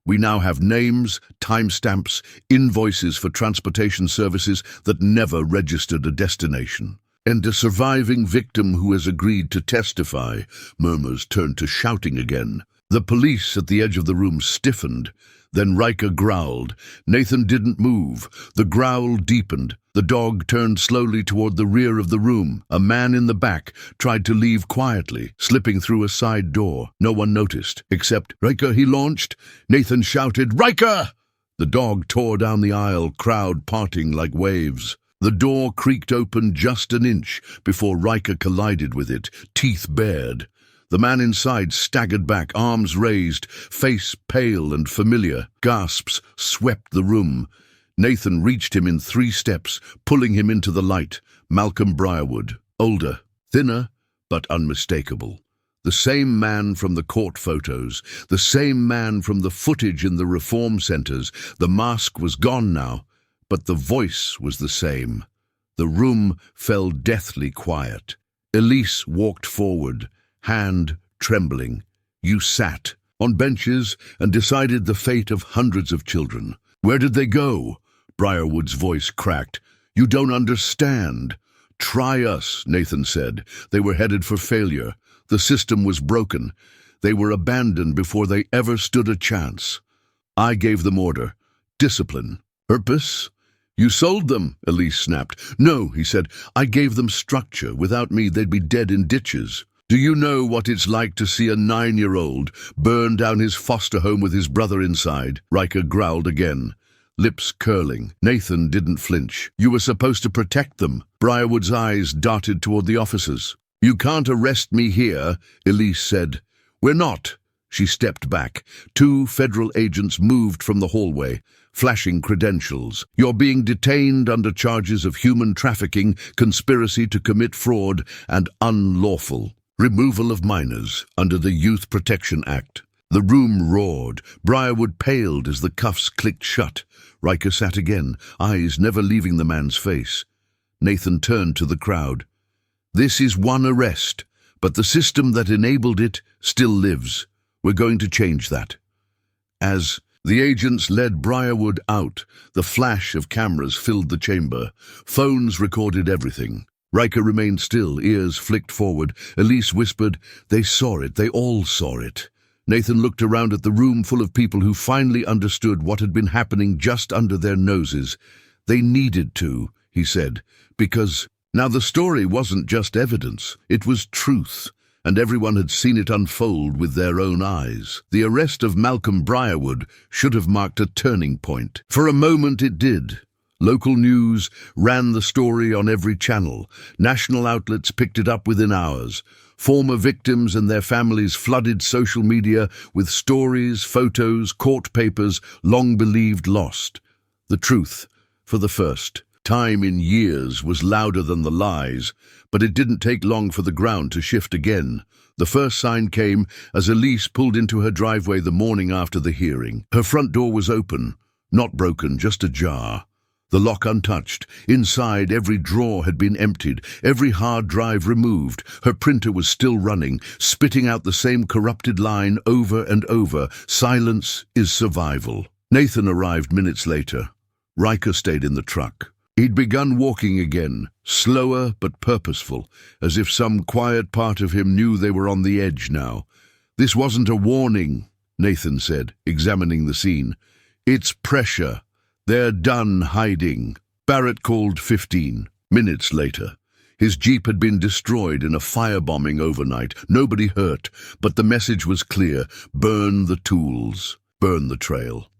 We now have names, timestamps, invoices for transportation services that never registered a destination. And a surviving victim who has agreed to testify. Murmurs turned to shouting again. The police at the edge of the room stiffened. Then Ryker growled. Nathan didn't move. The growl deepened. The dog turned slowly toward the rear of the room. A man in the back tried to leave quietly, slipping through a side door. No one noticed, except Ryker, he launched. Nathan shouted, "Ryker!" The dog tore down the aisle, crowd parting like waves. The door creaked open just an inch before Ryker collided with it, teeth bared. The man inside staggered back, arms raised, face pale and familiar. Gasps swept the room. Nathan reached him in 3 steps, pulling him into the light. Malcolm Briarwood, older, thinner, but unmistakable. The same man from the court photos, the same man from the footage in the reform centers. The mask was gone now, but the voice was the same. The room fell deathly quiet. Elise walked forward, hand trembling. You sat on benches and decided the fate of hundreds of children. Where did they go? Briarwood's voice cracked. You don't understand. Try us, Nathan said. They were headed for failure. The system was broken. They were abandoned before they ever stood a chance. I gave them order. Discipline. Purpose? You sold them, Elise snapped. No, he said. I gave them structure. Without me, they'd be dead in ditches. Do you know what it's like to see a 9-year-old burn down his foster home with his brother inside? Ryker growled again, lips curling. Nathan didn't flinch. You were supposed to protect them. Briarwood's eyes darted toward the officers. You can't arrest me here, Elise said. We're not. She stepped back. 2 federal agents moved from the hallway, flashing credentials. You're being detained under charges of human trafficking, conspiracy to commit fraud, and unlawful removal of minors under the Youth Protection Act. The room roared. Briarwood paled as the cuffs clicked shut. Ryker sat again, eyes never leaving the man's face. Nathan turned to the crowd. This is one arrest, but the system that enabled it still lives. We're going to change that. As the agents led Briarwood out, the flash of cameras filled the chamber. Phones recorded everything. Ryker remained still, ears flicked forward. Elise whispered, they saw it, they all saw it. Nathan looked around at the room full of people who finally understood what had been happening just under their noses. They needed to, he said, because now the story wasn't just evidence, it was truth, and everyone had seen it unfold with their own eyes. The arrest of Malcolm Briarwood should have marked a turning point. For a moment it did. Local news ran the story on every channel. National outlets picked it up within hours. Former victims and their families flooded social media with stories, photos, court papers long believed lost. The truth, for the first time in years, was louder than the lies, but it didn't take long for the ground to shift again. The first sign came as Elise pulled into her driveway the morning after the hearing. Her front door was open, not broken, just ajar. The lock untouched. Inside, every drawer had been emptied, every hard drive removed. Her printer was still running, spitting out the same corrupted line over and over. Silence is survival. Nathan arrived minutes later. Ryker stayed in the truck. He'd begun walking again, slower but purposeful, as if some quiet part of him knew they were on the edge now. This wasn't a warning, Nathan said, examining the scene. It's pressure. They're done hiding. Barrett called 15 minutes later. His Jeep had been destroyed in a firebombing overnight. Nobody hurt, but the message was clear. Burn the tools. Burn the trail.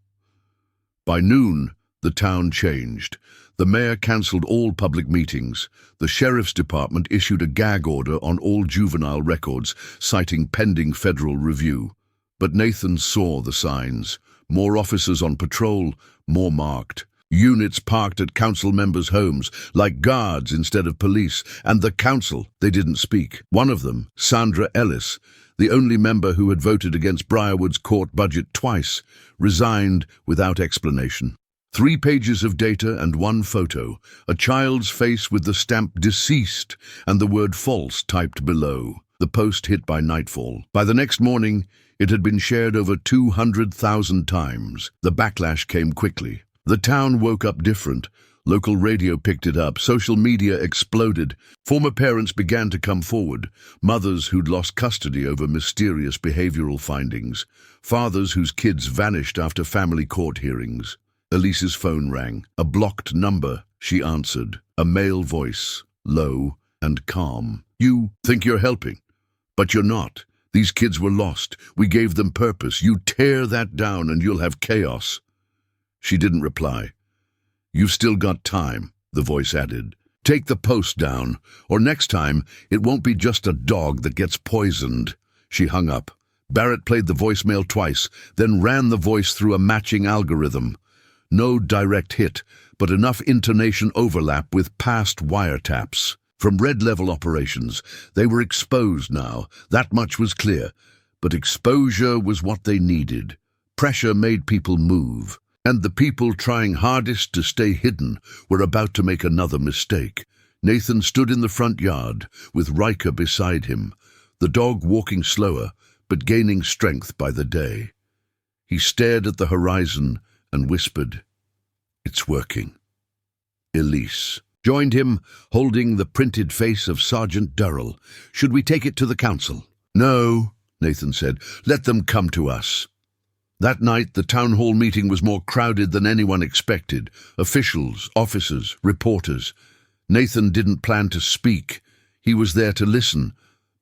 By noon, the town changed. The mayor cancelled all public meetings. The sheriff's department issued a gag order on all juvenile records, citing pending federal review. But Nathan saw the signs. More officers on patrol, more marked. Units parked at council members' homes, like guards instead of police. And the council, they didn't speak. One of them, Sandra Ellis, the only member who had voted against Briarwood's court budget twice, resigned without explanation. 3 pages of data and 1 photo, a child's face with the stamp deceased and the word false typed below. The post hit by nightfall. By the next morning, it had been shared over 200,000 times. The backlash came quickly. The town woke up different. Local radio picked it up. Social media exploded. Former parents began to come forward. Mothers who'd lost custody over mysterious behavioral findings. Fathers whose kids vanished after family court hearings. Elise's phone rang. A blocked number, she answered. A male voice, low and calm. You think you're helping, but you're not. These kids were lost. We gave them purpose. You tear that down and you'll have chaos. She didn't reply. You've still got time, the voice added. Take the post down, or next time it won't be just a dog that gets poisoned. She hung up. Barrett played the voicemail twice, then ran the voice through a matching algorithm. No direct hit, but enough intonation overlap with past wiretaps. From red-level operations, they were exposed now. That much was clear. But exposure was what they needed. Pressure made people move. And the people trying hardest to stay hidden were about to make another mistake. Nathan stood in the front yard, with Ryker beside him, the dog walking slower, but gaining strength by the day. He stared at the horizon and whispered, "It's working." Elise joined him, holding the printed face of Sergeant Durrell. "Should we take it to the council?" "No," Nathan said. "Let them come to us." That night, the town hall meeting was more crowded than anyone expected. Officials, officers, reporters. Nathan didn't plan to speak. He was there to listen.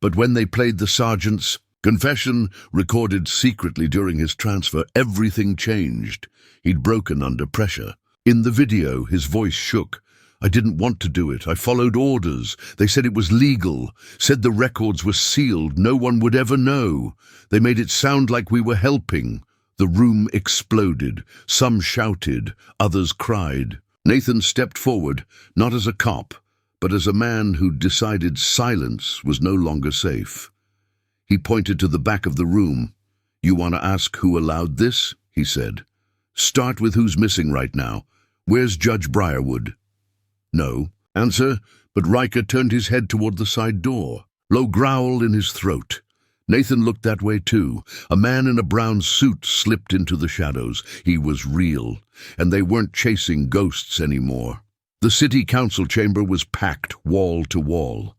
But when they played the sergeant's confession, recorded secretly during his transfer, everything changed. He'd broken under pressure. In the video, his voice shook. "I didn't want to do it. I followed orders. They said it was legal, said the records were sealed. No one would ever know. They made it sound like we were helping." The room exploded. Some shouted, others cried. Nathan stepped forward, not as a cop, but as a man who decided silence was no longer safe. He pointed to the back of the room. "You want to ask who allowed this?" he said. "Start with who's missing right now. Where's Judge Briarwood?" "No." Answer, but Ryker turned his head toward the side door. Low growl in his throat. Nathan looked that way too. A man in a brown suit slipped into the shadows. He was real, and they weren't chasing ghosts anymore. The city council chamber was packed wall to wall.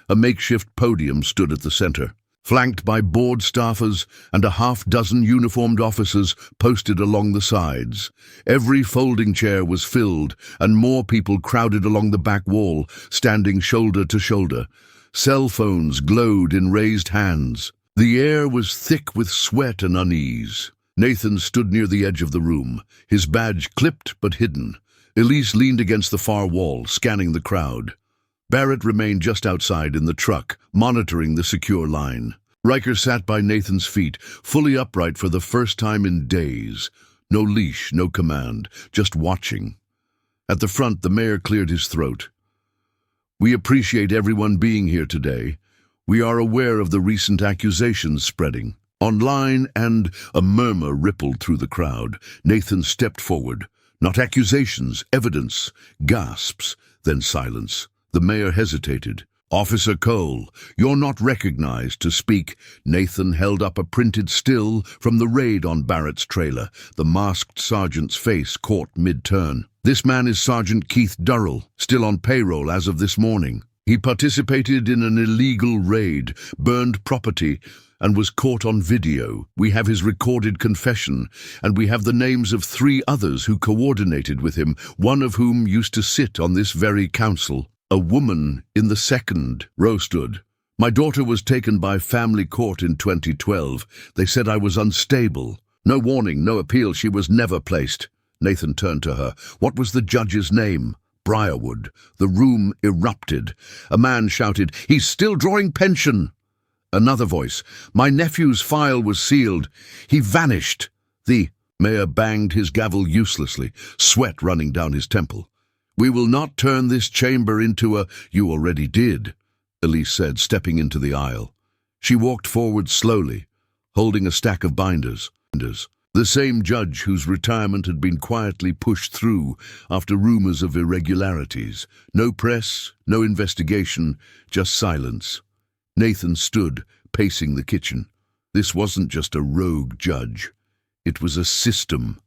A makeshift podium stood at the center, flanked by board staffers and a half-dozen uniformed officers posted along the sides. Every folding chair was filled, and more people crowded along the back wall, standing shoulder to shoulder. Cell phones glowed in raised hands. The air was thick with sweat and unease. Nathan stood near the edge of the room, his badge clipped but hidden. Elise leaned against the far wall, scanning the crowd. Barrett remained just outside in the truck, monitoring the secure line. Ryker sat by Nathan's feet, fully upright for the first time in days. No leash, no command, just watching. At the front, the mayor cleared his throat. "We appreciate everyone being here today. We are aware of the recent accusations spreading online," and a murmur rippled through the crowd. Nathan stepped forward. "Not accusations, evidence." Gasps, then silence. The mayor hesitated. "Officer Cole, you're not recognized to speak." Nathan held up a printed still from the raid on Barrett's trailer. The masked sergeant's face caught mid-turn. "This man is Sergeant Keith Durrell, still on payroll as of this morning. He participated in an illegal raid, burned property, and was caught on video. We have his recorded confession, and we have the names of 3 others who coordinated with him, one of whom used to sit on this very council. A woman in the second row stood. My daughter was taken by family court in 2012. They said I was unstable. No warning, no appeal, she was never placed." Nathan turned to her. "What was the judge's name?" "Briarwood." The room erupted. A man shouted, "He's still drawing pension." Another voice, "My nephew's file was sealed. He vanished." The mayor banged his gavel uselessly, sweat running down his temple. "We will not turn this chamber into a—" "You already did," Elise said, stepping into the aisle. She walked forward slowly, holding a stack of binders. The same judge whose retirement had been quietly pushed through after rumors of irregularities. No press, no investigation, just silence. Nathan stood, pacing the kitchen. This wasn't just a rogue judge. It was a system.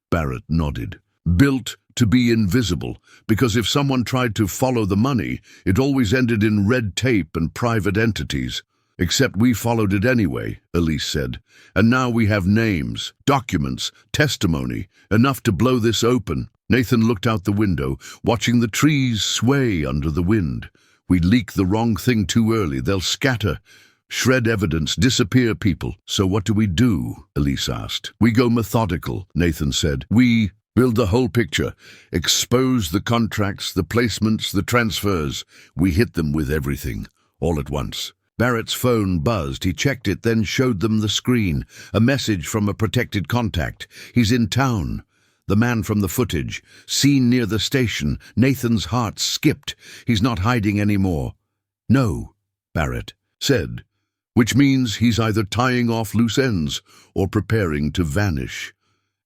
Barrett nodded. Built to be invisible, because if someone tried to follow the money, it always ended in red tape and private entities. "Except we followed it anyway," Elise said. "And now we have names, documents, testimony, enough to blow this open." Nathan looked out the window, watching the trees sway under the wind. "We leak the wrong thing too early. They'll scatter, shred evidence, disappear people." "So what do we do?" Elise asked. "We go methodical," Nathan said. "We build the whole picture, expose the contracts, the placements, the transfers. We hit them with everything, all at once. Barrett's phone buzzed. He checked it, then showed them the screen. A message from a protected contact. He's in town. The man from the footage. Seen near the station. Nathan's heart skipped. He's not hiding anymore. No, Barrett said, which means he's either tying off loose ends or preparing to vanish.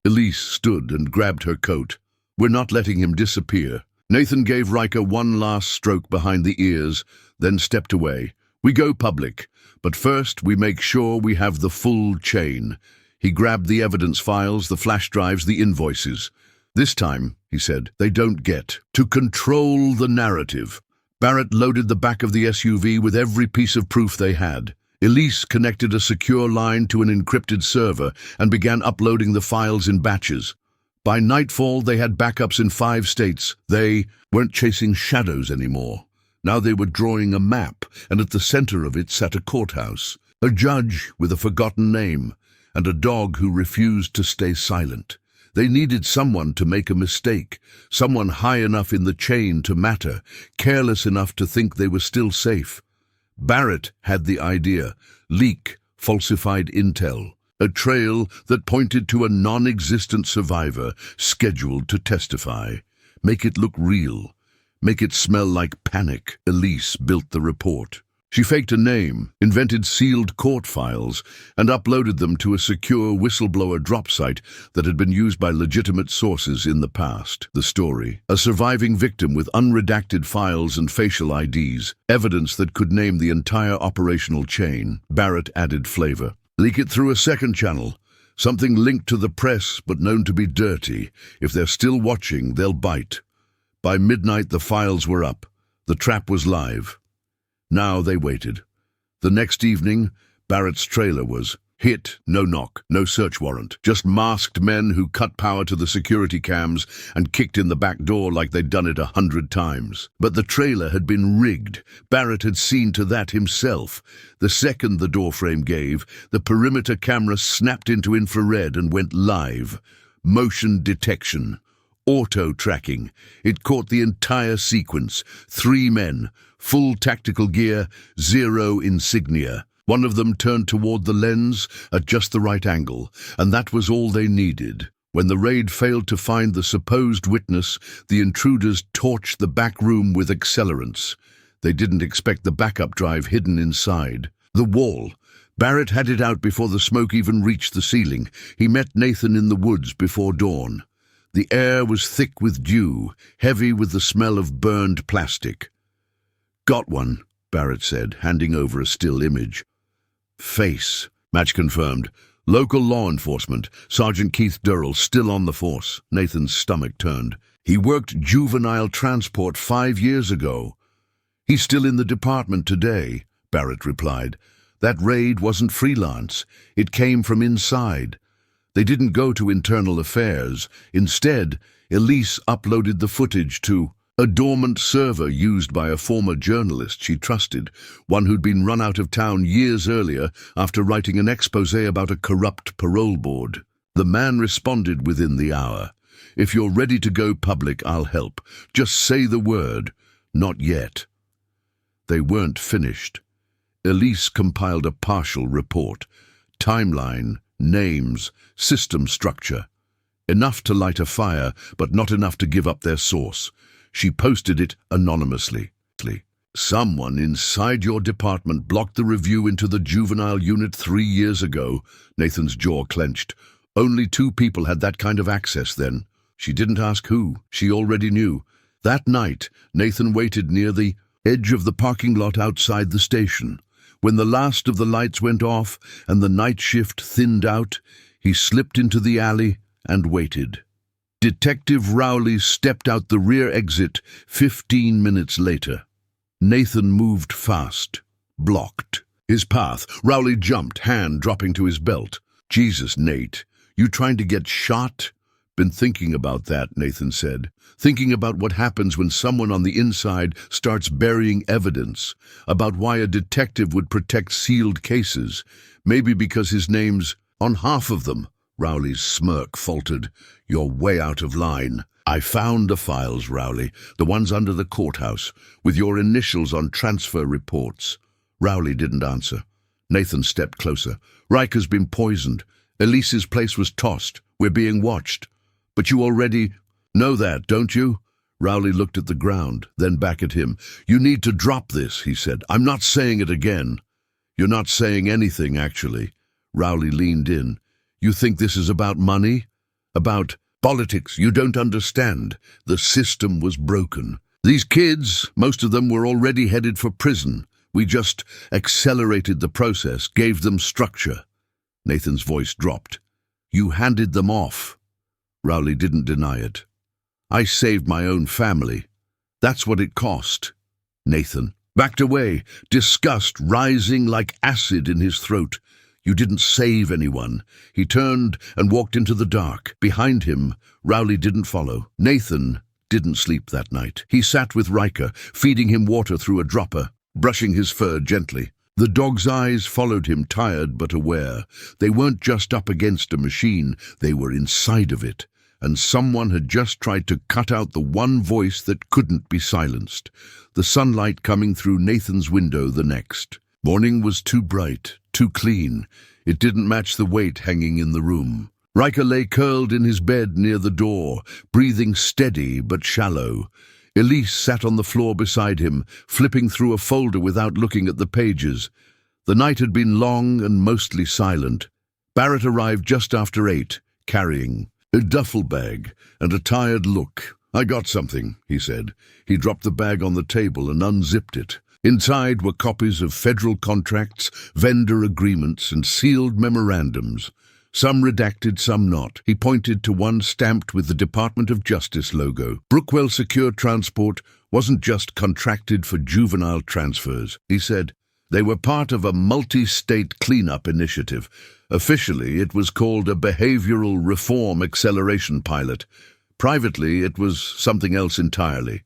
Elise stood and grabbed her coat. We're not letting him disappear. Nathan gave Ryker one last stroke behind the ears, then stepped away. We go public, but first we make sure we have the full chain. He grabbed the evidence files, the flash drives, the invoices. This time, he said, they don't get to control the narrative. Barrett loaded the back of the SUV with every piece of proof they had. Elise connected a secure line to an encrypted server and began uploading the files in batches. By nightfall, they had backups in 5 states. They weren't chasing shadows anymore. Now they were drawing a map, and at the center of it sat a courthouse, a judge with a forgotten name, and a dog who refused to stay silent. They needed someone to make a mistake, someone high enough in the chain to matter, careless enough to think they were still safe. Barrett had the idea: leak falsified intel, a trail that pointed to a non-existent survivor scheduled to testify. Make it look real. Make it smell like panic. Elise built the report. She faked a name, invented sealed court files, and uploaded them to a secure whistleblower drop site that had been used by legitimate sources in the past. The story: a surviving victim with unredacted files and facial IDs, evidence that could name the entire operational chain. Barrett added flavor. Leak it through a second channel, something linked to the press but known to be dirty. If they're still watching, they'll bite. By midnight, the files were up. The trap was live. Now they waited. The next evening, Barrett's trailer was hit. No knock, no search warrant. Just masked men who cut power to the security cams and kicked in the back door like they'd done it 100 times. But the trailer had been rigged. Barrett had seen to that himself. The second the doorframe gave, the perimeter camera snapped into infrared and went live. Motion detection. Auto-tracking. It caught the entire sequence. 3 men, full tactical gear, 0 insignia. One of them turned toward the lens at just the right angle, and that was all they needed. When the raid failed to find the supposed witness, the intruders torched the back room with accelerants. They didn't expect the backup drive hidden inside. The wall. Barrett had it out before the smoke even reached the ceiling. He met Nathan in the woods before dawn. The air was thick with dew, heavy with the smell of burned plastic. Got one, Barrett said, handing over a still image. Face, Match confirmed. Local law enforcement, Sergeant Keith Durrell, still on the force. Nathan's stomach turned. He worked juvenile transport 5 years ago. He's still in the department today, Barrett replied. That raid wasn't freelance. It came from inside. They didn't go to internal affairs. Instead, Elise uploaded the footage to a dormant server used by a former journalist she trusted, one who'd been run out of town years earlier after writing an exposé about a corrupt parole board. The man responded within the hour. If you're ready to go public, I'll help. Just say the word. Not yet. They weren't finished. Elise compiled a partial report. Timeline, names, system structure. Enough to light a fire, but not enough to give up their source. She posted it anonymously. Someone inside your department blocked the review into the juvenile unit 3 years ago. Nathan's jaw clenched. Only 2 people had that kind of access then. She didn't ask who. She already knew. That night, Nathan waited near the edge of the parking lot outside the station. When the last of the lights went off and the night shift thinned out, he slipped into the alley and waited. Detective Rowley stepped out the rear exit 15 minutes later. Nathan moved fast, blocked his path. Rowley jumped, hand dropping to his belt. Jesus, Nate, you trying to get shot? Been thinking about that, Nathan said. Thinking about what happens when someone on the inside starts burying evidence, about why a detective would protect sealed cases, maybe because his name's on half of them. Rowley's smirk faltered. You're way out of line. I found the files, Rowley, the ones under the courthouse, with your initials on transfer reports. Rowley didn't answer. Nathan stepped closer. Ryker's been poisoned. Elise's place was tossed. We're being watched. But you already know that, don't you? Rowley looked at the ground, then back at him. You need to drop this, he said. I'm not saying it again. You're not saying anything, actually. Rowley leaned in. You think this is about money? About politics? You don't understand. The system was broken. These kids, most of them were already headed for prison. We just accelerated the process, gave them structure. Nathan's voice dropped. You handed them off. Rowley didn't deny it. I saved my own family. That's what it cost. Nathan backed away, disgust rising like acid in his throat. You didn't save anyone. He turned and walked into the dark. Behind him, Rowley didn't follow. Nathan didn't sleep that night. He sat with Ryker, feeding him water through a dropper, brushing his fur gently. The dog's eyes followed him, tired but aware. They weren't just up against a machine, they were inside of it. And someone had just tried to cut out the one voice that couldn't be silenced. The sunlight coming through Nathan's window the next. Morning was too bright, too clean. It didn't match the weight hanging in the room. Ryker lay curled in his bed near the door, breathing steady but shallow. Elise sat on the floor beside him, flipping through a folder without looking at the pages. The night had been long and mostly silent. Barrett arrived just after 8, carrying a duffel bag and a tired look. I got something, he said. He dropped the bag on the table and unzipped it. Inside were copies of federal contracts, vendor agreements, and sealed memorandums. Some redacted, some not. He pointed to one stamped with the Department of Justice logo. Brookwell Secure Transport wasn't just contracted for juvenile transfers, he said. They were part of a multi-state cleanup initiative. Officially, it was called a Behavioral Reform Acceleration Pilot. Privately, it was something else entirely.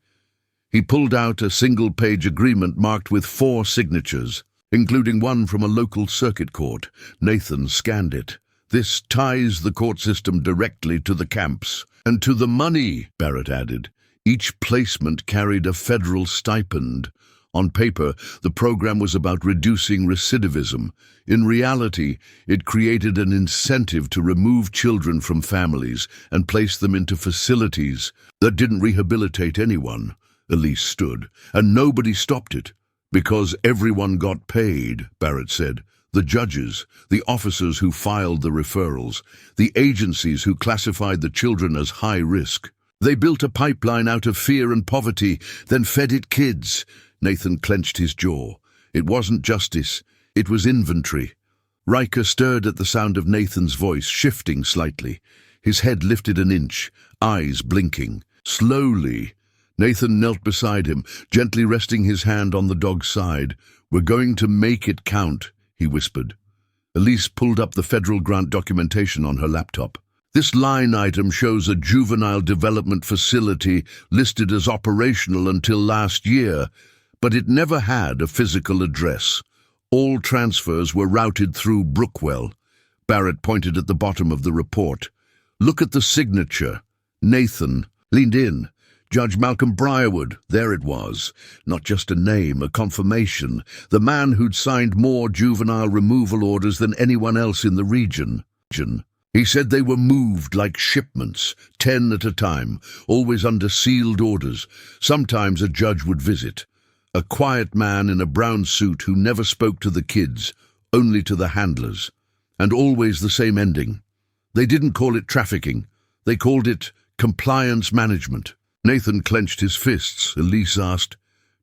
He pulled out a single-page agreement marked with 4 signatures, including one from a local circuit court. Nathan scanned it. This ties the court system directly to the camps. And to the money, Barrett added. Each placement carried a federal stipend. On paper, the program was about reducing recidivism. In reality, it created an incentive to remove children from families and place them into facilities that didn't rehabilitate anyone. Elise stood, and nobody stopped it. Because everyone got paid, Barrett said. The judges, the officers who filed the referrals, the agencies who classified the children as high risk. They built a pipeline out of fear and poverty, then fed it kids. Nathan clenched his jaw. It wasn't justice, it was inventory. Ryker stirred at the sound of Nathan's voice, shifting slightly. His head lifted an inch, eyes blinking. Slowly, Nathan knelt beside him, gently resting his hand on the dog's side. We're going to make it count, he whispered. Elise pulled up the federal grant documentation on her laptop. This line item shows a juvenile development facility listed as operational until last year, but it never had a physical address. All transfers were routed through Brookwell. Barrett pointed at the bottom of the report. Look at the signature. Nathan leaned in. Judge Malcolm Briarwood, there it was. Not just a name, a confirmation. The man who'd signed more juvenile removal orders than anyone else in the region. He said they were moved like shipments, 10 at a time, always under sealed orders. Sometimes a judge would visit. A quiet man in a brown suit who never spoke to the kids, only to the handlers. And always the same ending. They didn't call it trafficking. They called it compliance management. Nathan clenched his fists. Elise asked,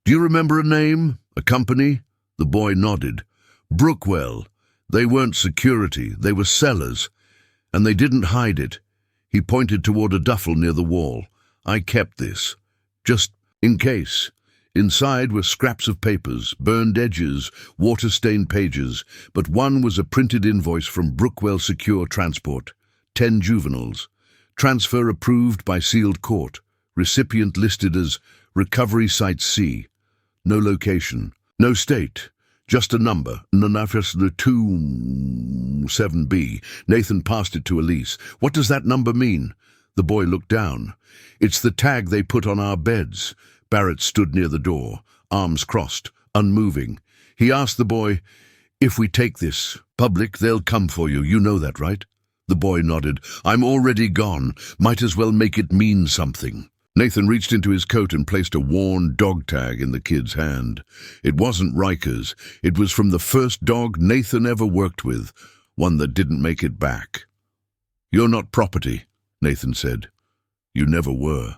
Do you remember a name? A company? The boy nodded. Brookwell. They weren't security. They were sellers. And they didn't hide it. He pointed toward a duffel near the wall. I kept this. Just in case. Inside were scraps of papers, burned edges, water-stained pages, but one was a printed invoice from Brookwell Secure Transport. 10 juveniles. Transfer approved by sealed court. Recipient listed as Recovery Site C. No location. No state. Just a number. 27B. Nathan passed it to Elise. What does that number mean? The boy looked down. It's the tag they put on our beds. Barrett stood near the door, arms crossed, unmoving. He asked the boy, "If we take this public, they'll come for you. You know that, right?" The boy nodded. "I'm already gone. Might as well make it mean something." Nathan reached into his coat and placed a worn dog tag in the kid's hand. It wasn't Ryker's. It was from the first dog Nathan ever worked with, one that didn't make it back. "You're not property," Nathan said. "You never were."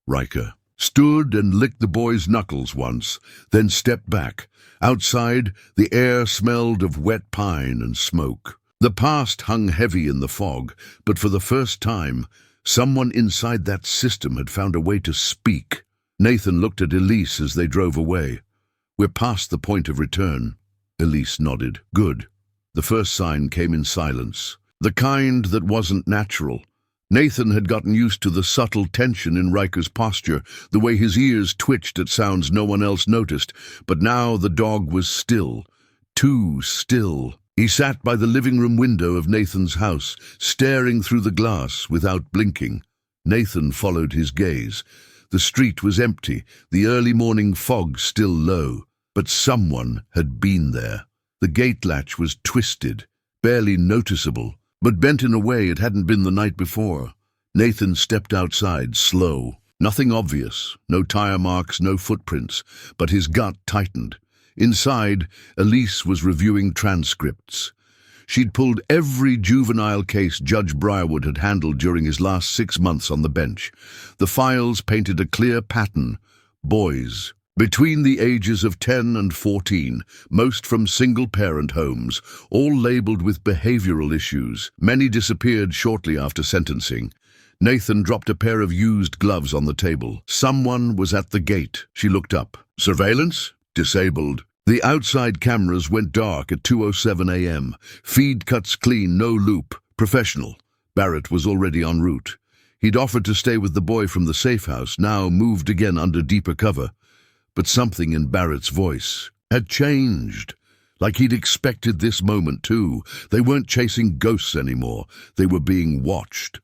Ryker stood and licked the boy's knuckles once, then stepped back. Outside, the air smelled of wet pine and smoke. The past hung heavy in the fog, but for the first time, someone inside that system had found a way to speak. Nathan looked at Elise as they drove away. "We're past the point of return." Elise nodded. "Good." The first sign came in silence, the kind that wasn't natural. Nathan had gotten used to the subtle tension in Ryker's posture, the way his ears twitched at sounds no one else noticed, but now the dog was still, too still. He sat by the living room window of Nathan's house, staring through the glass without blinking. Nathan followed his gaze. The street was empty, the early morning fog still low, but someone had been there. The gate latch was twisted, barely noticeable, but bent in a way it hadn't been the night before. Nathan stepped outside, slow. Nothing obvious, no tire marks, no footprints, but his gut tightened. Inside, Elise was reviewing transcripts. She'd pulled every juvenile case Judge Briarwood had handled during his last 6 months on the bench. The files painted a clear pattern. Boys, between the ages of 10 and 14, most from single-parent homes, all labeled with behavioral issues. Many disappeared shortly after sentencing. Nathan dropped a pair of used gloves on the table. Someone was at the gate. She looked up. "Surveillance? Disabled." The outside cameras went dark at 2:07 a.m. Feed cuts clean, no loop. Professional. Barrett was already en route. He'd offered to stay with the boy from the safe house, now moved again under deeper cover. But something in Barrett's voice had changed. Like he'd expected this moment too. They weren't chasing ghosts anymore. They were being watched.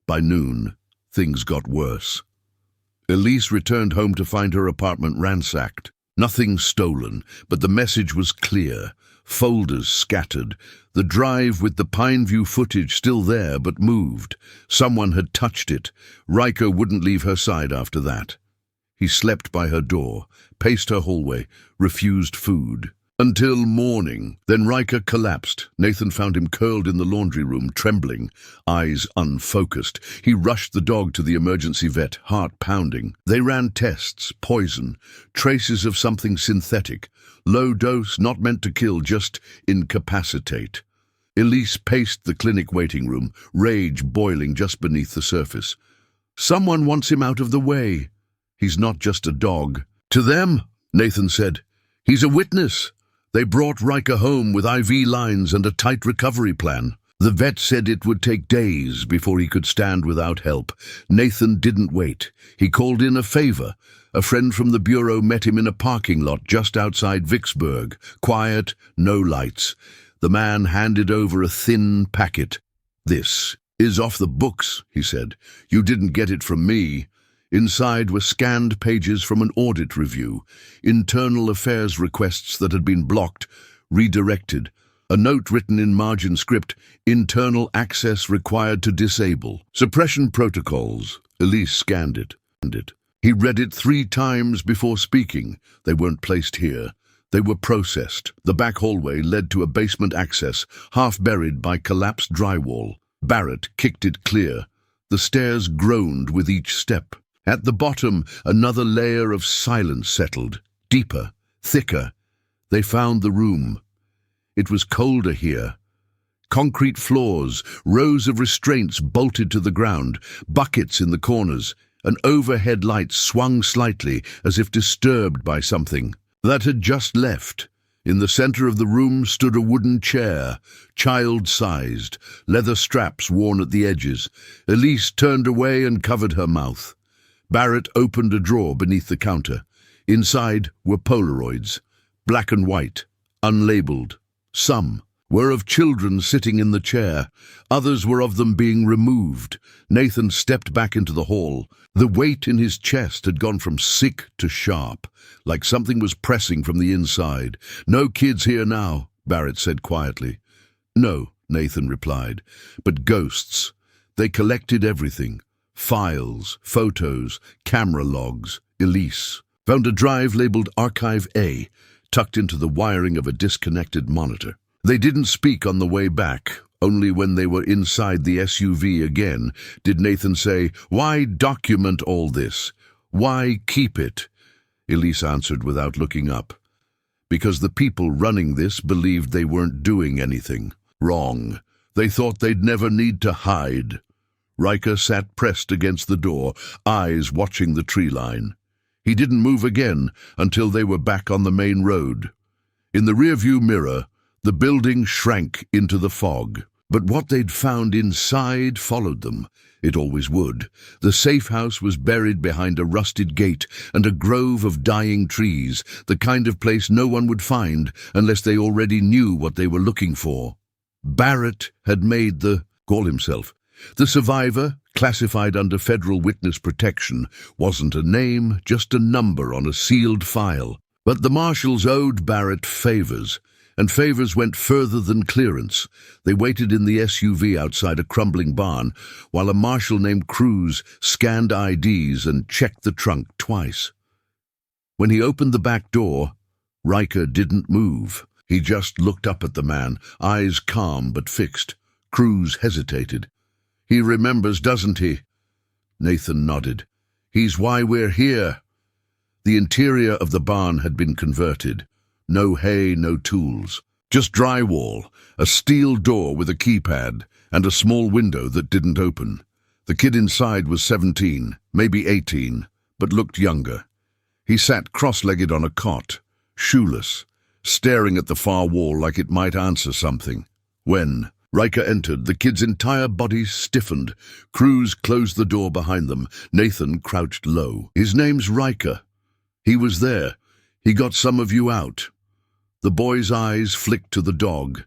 By noon, things got worse. Elise returned home to find her apartment ransacked. Nothing stolen, but the message was clear. Folders scattered. The drive with the Pineview footage still there, but moved. Someone had touched it. Ryker wouldn't leave her side after that. He slept by her door, paced her hallway, refused food. Until morning. Then Ryker collapsed. Nathan found him curled in the laundry room, trembling, eyes unfocused. He rushed the dog to the emergency vet, heart pounding. They ran tests, poison, traces of something synthetic. Low dose, not meant to kill, just incapacitate. Elise paced the clinic waiting room, rage boiling just beneath the surface. "Someone wants him out of the way. He's not just a dog." "To them," Nathan said. "He's a witness." They brought Ryker home with IV lines and a tight recovery plan. The vet said it would take days before he could stand without help. Nathan didn't wait. He called in a favor. A friend from the bureau met him in a parking lot just outside Vicksburg. Quiet, no lights. The man handed over a thin packet. "This is off the books," he said. "You didn't get it from me." Inside were scanned pages from an audit review, internal affairs requests that had been blocked, redirected, a note written in margin script, internal access required to disable. Suppression protocols. Elise scanned it. He read it 3 times before speaking. They weren't placed here. They were processed. The back hallway led to a basement access, half buried by collapsed drywall. Barrett kicked it clear. The stairs groaned with each step. At the bottom, another layer of silence settled, deeper, thicker. They found the room. It was colder here. Concrete floors, rows of restraints bolted to the ground, buckets in the corners. An overhead light swung slightly, as if disturbed by something that had just left. In the center of the room stood a wooden chair, child-sized, leather straps worn at the edges. Elise turned away and covered her mouth. Barrett opened a drawer beneath the counter. Inside were Polaroids, black and white, unlabeled. Some were of children sitting in the chair. Others were of them being removed. Nathan stepped back into the hall. The weight in his chest had gone from sick to sharp, like something was pressing from the inside. "No kids here now," Barrett said quietly. "No," Nathan replied, "but ghosts. They collected everything. Files, photos, camera logs. Elise found a drive labeled Archive A, tucked into the wiring of a disconnected monitor. They didn't speak on the way back. Only when they were inside the SUV again did Nathan say, "Why document all this? Why keep it?" Elise answered without looking up. "Because the people running this believed they weren't doing anything wrong. They thought they'd never need to hide." Ryker sat pressed against the door, eyes watching the tree line. He didn't move again until they were back on the main road. In the rearview mirror, the building shrank into the fog. But what they'd found inside followed them. It always would. The safe house was buried behind a rusted gate and a grove of dying trees, the kind of place no one would find unless they already knew what they were looking for. Barrett had made the survivor, classified under federal witness protection, wasn't a name, just a number on a sealed file. But the marshals owed Barrett favors, and favors went further than clearance. They waited in the SUV outside a crumbling barn while a marshal named Cruz scanned IDs and checked the trunk twice. When he opened the back door, Ryker didn't move. He just looked up at the man, eyes calm but fixed. Cruz hesitated. "He remembers, doesn't he?" Nathan nodded. "He's why we're here." The interior of the barn had been converted. No hay, no tools. Just drywall, a steel door with a keypad, and a small window that didn't open. The kid inside was 17, maybe 18, but looked younger. He sat cross-legged on a cot, shoeless, staring at the far wall like it might answer something. When Ryker entered, the kid's entire body stiffened. Cruz closed the door behind them. Nathan crouched low. "His name's Ryker. He was there. He got some of you out." The boy's eyes flicked to the dog.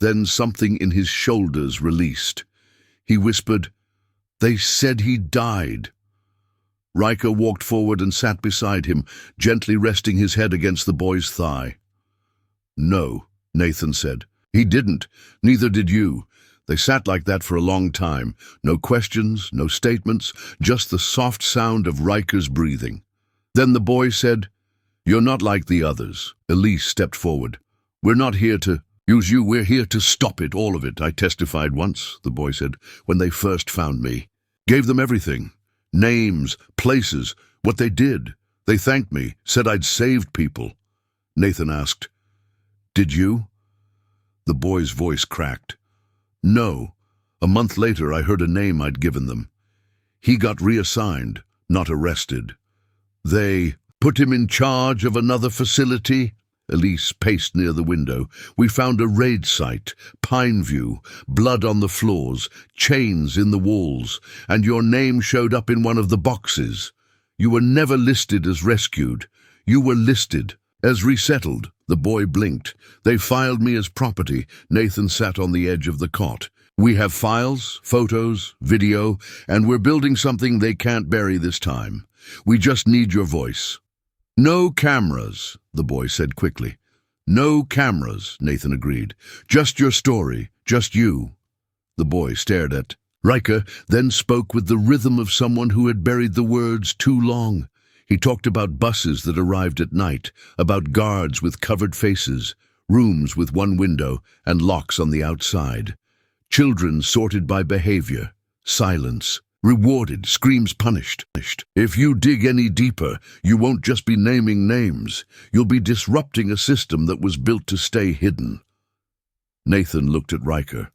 Then something in his shoulders released. He whispered, "They said he died." Ryker walked forward and sat beside him, gently resting his head against the boy's thigh. "No," Nathan said. "He didn't. Neither did you." They sat like that for a long time. No questions, no statements, just the soft sound of Ryker's breathing. Then the boy said, "You're not like the others." Elise stepped forward. "We're not here to use you. We're here to stop it, all of it. I testified once," the boy said, "when they first found me. Gave them everything. Names, places, what they did. They thanked me, said I'd saved people." Nathan asked, "Did you?" The boy's voice cracked. "No. A month later I heard a name I'd given them. He got reassigned, not arrested. They put him in charge of another facility." Elise paced near the window. "We found a raid site, Pineview, blood on the floors, chains in the walls, and your name showed up in one of the boxes. You were never listed as rescued. You were listed as resettled." The boy blinked. "They filed me as property." Nathan sat on the edge of the cot. "We have files, photos, video, and we're building something they can't bury this time. We just need your voice." "No cameras," the boy said quickly. "No cameras," Nathan agreed. "Just your story, just you." The boy stared at Ryker, then spoke with the rhythm of someone who had buried the words too long. He talked about buses that arrived at night, about guards with covered faces, rooms with one window and locks on the outside. Children sorted by behavior, silence, rewarded, screams punished. If you dig any deeper, you won't just be naming names. You'll be disrupting a system that was built to stay hidden. Nathan looked at Ryker.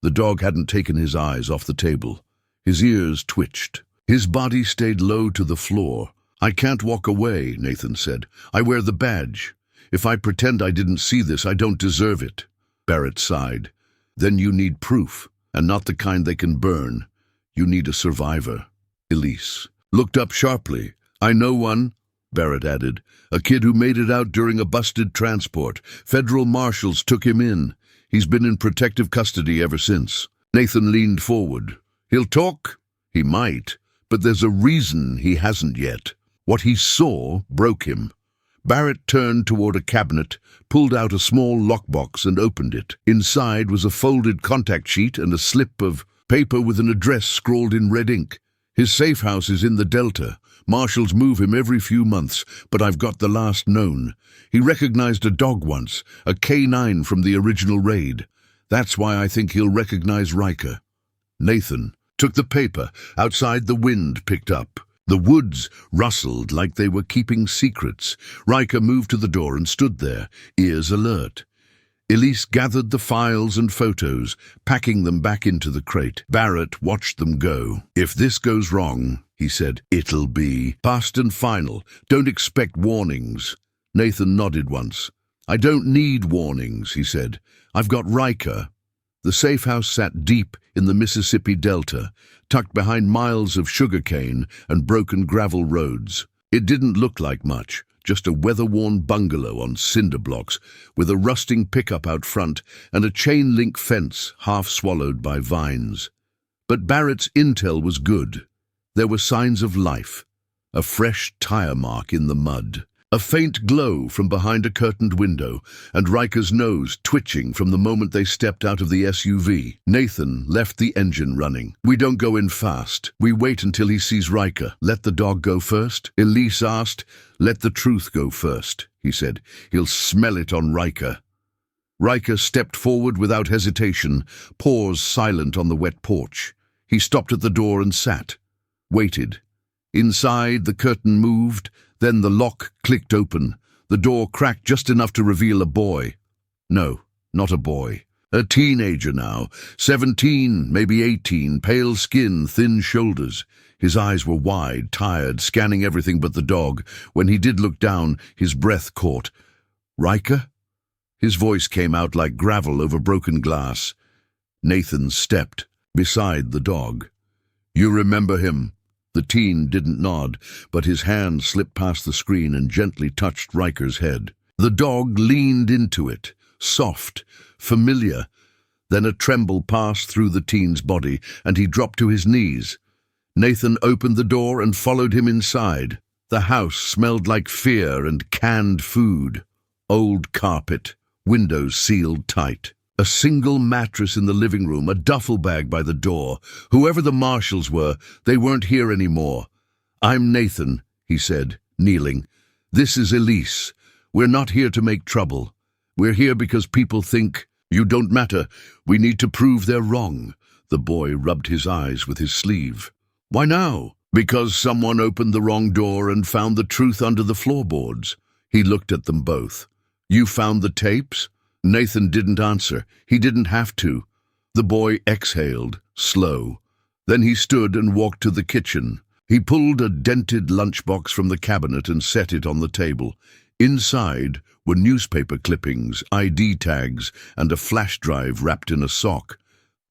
The dog hadn't taken his eyes off the table. His ears twitched. His body stayed low to the floor. "I can't walk away," Nathan said. "I wear the badge. If I pretend I didn't see this, I don't deserve it." Barrett sighed. "Then you need proof, and not the kind they can burn. You need a survivor." Elise looked up sharply. "I know one," Barrett added. "A kid who made it out during a busted transport. Federal marshals took him in. He's been in protective custody ever since. Nathan leaned forward. He'll talk? He might, but there's a reason he hasn't yet. What he saw broke him. Barrett turned toward a cabinet, pulled out a small lockbox and opened it. Inside was a folded contact sheet and a slip of paper with an address scrawled in red ink. His safe house is in the Delta. Marshals move him every few months, but I've got the last known. He recognized a dog once, a K9 from the original raid. That's why I think he'll recognize Ryker. Nathan took the paper. Outside, the wind picked up. The woods rustled like they were keeping secrets. Ryker moved to the door and stood there, ears alert. Elise gathered the files and photos, packing them back into the crate. Barrett watched them go. If this goes wrong, he said, it'll be fast and final. Don't expect warnings. Nathan nodded once. I don't need warnings, he said. I've got Ryker. The safe house sat deep in the Mississippi Delta, tucked behind miles of sugarcane and broken gravel roads. It didn't look like much, just a weather-worn bungalow on cinder blocks with a rusting pickup out front and a chain-link fence half swallowed by vines. But Barrett's intel was good. There were signs of life, a fresh tire mark in the mud, a faint glow from behind a curtained window, and Ryker's nose twitching from the moment they stepped out of the SUV. Nathan left the engine running. We don't go in fast. We wait until he sees Ryker. Let the dog go first? Elise asked. Let the truth go first, he said. He'll smell it on Ryker. Ryker stepped forward without hesitation, paws silent on the wet porch. He stopped at the door and sat. Waited. Inside, the curtain moved, then the lock clicked open. The door cracked just enough to reveal a boy. No, not a boy. A teenager now, 17, maybe 18, pale skin, thin shoulders. His eyes were wide, tired, scanning everything but the dog. When he did look down, his breath caught. Ryker? His voice came out like gravel over broken glass. Nathan stepped beside the dog. You remember him? The teen didn't nod, but his hand slipped past the screen and gently touched Ryker's head. The dog leaned into it, soft, familiar. Then a tremble passed through the teen's body, and he dropped to his knees. Nathan opened the door and followed him inside. The house smelled like fear and canned food. Old carpet, windows sealed tight. A single mattress in the living room, a duffel bag by the door. Whoever the marshals were, they weren't here anymore. I'm Nathan, he said, kneeling. This is Elise. We're not here to make trouble. We're here because people think you don't matter. We need to prove they're wrong. The boy rubbed his eyes with his sleeve. Why now? Because someone opened the wrong door and found the truth under the floorboards. He looked at them both. You found the tapes? Nathan didn't answer. He didn't have to. The boy exhaled, slow. Then he stood and walked to the kitchen. He pulled a dented lunchbox from the cabinet and set it on the table. Inside were newspaper clippings, ID tags, and a flash drive wrapped in a sock.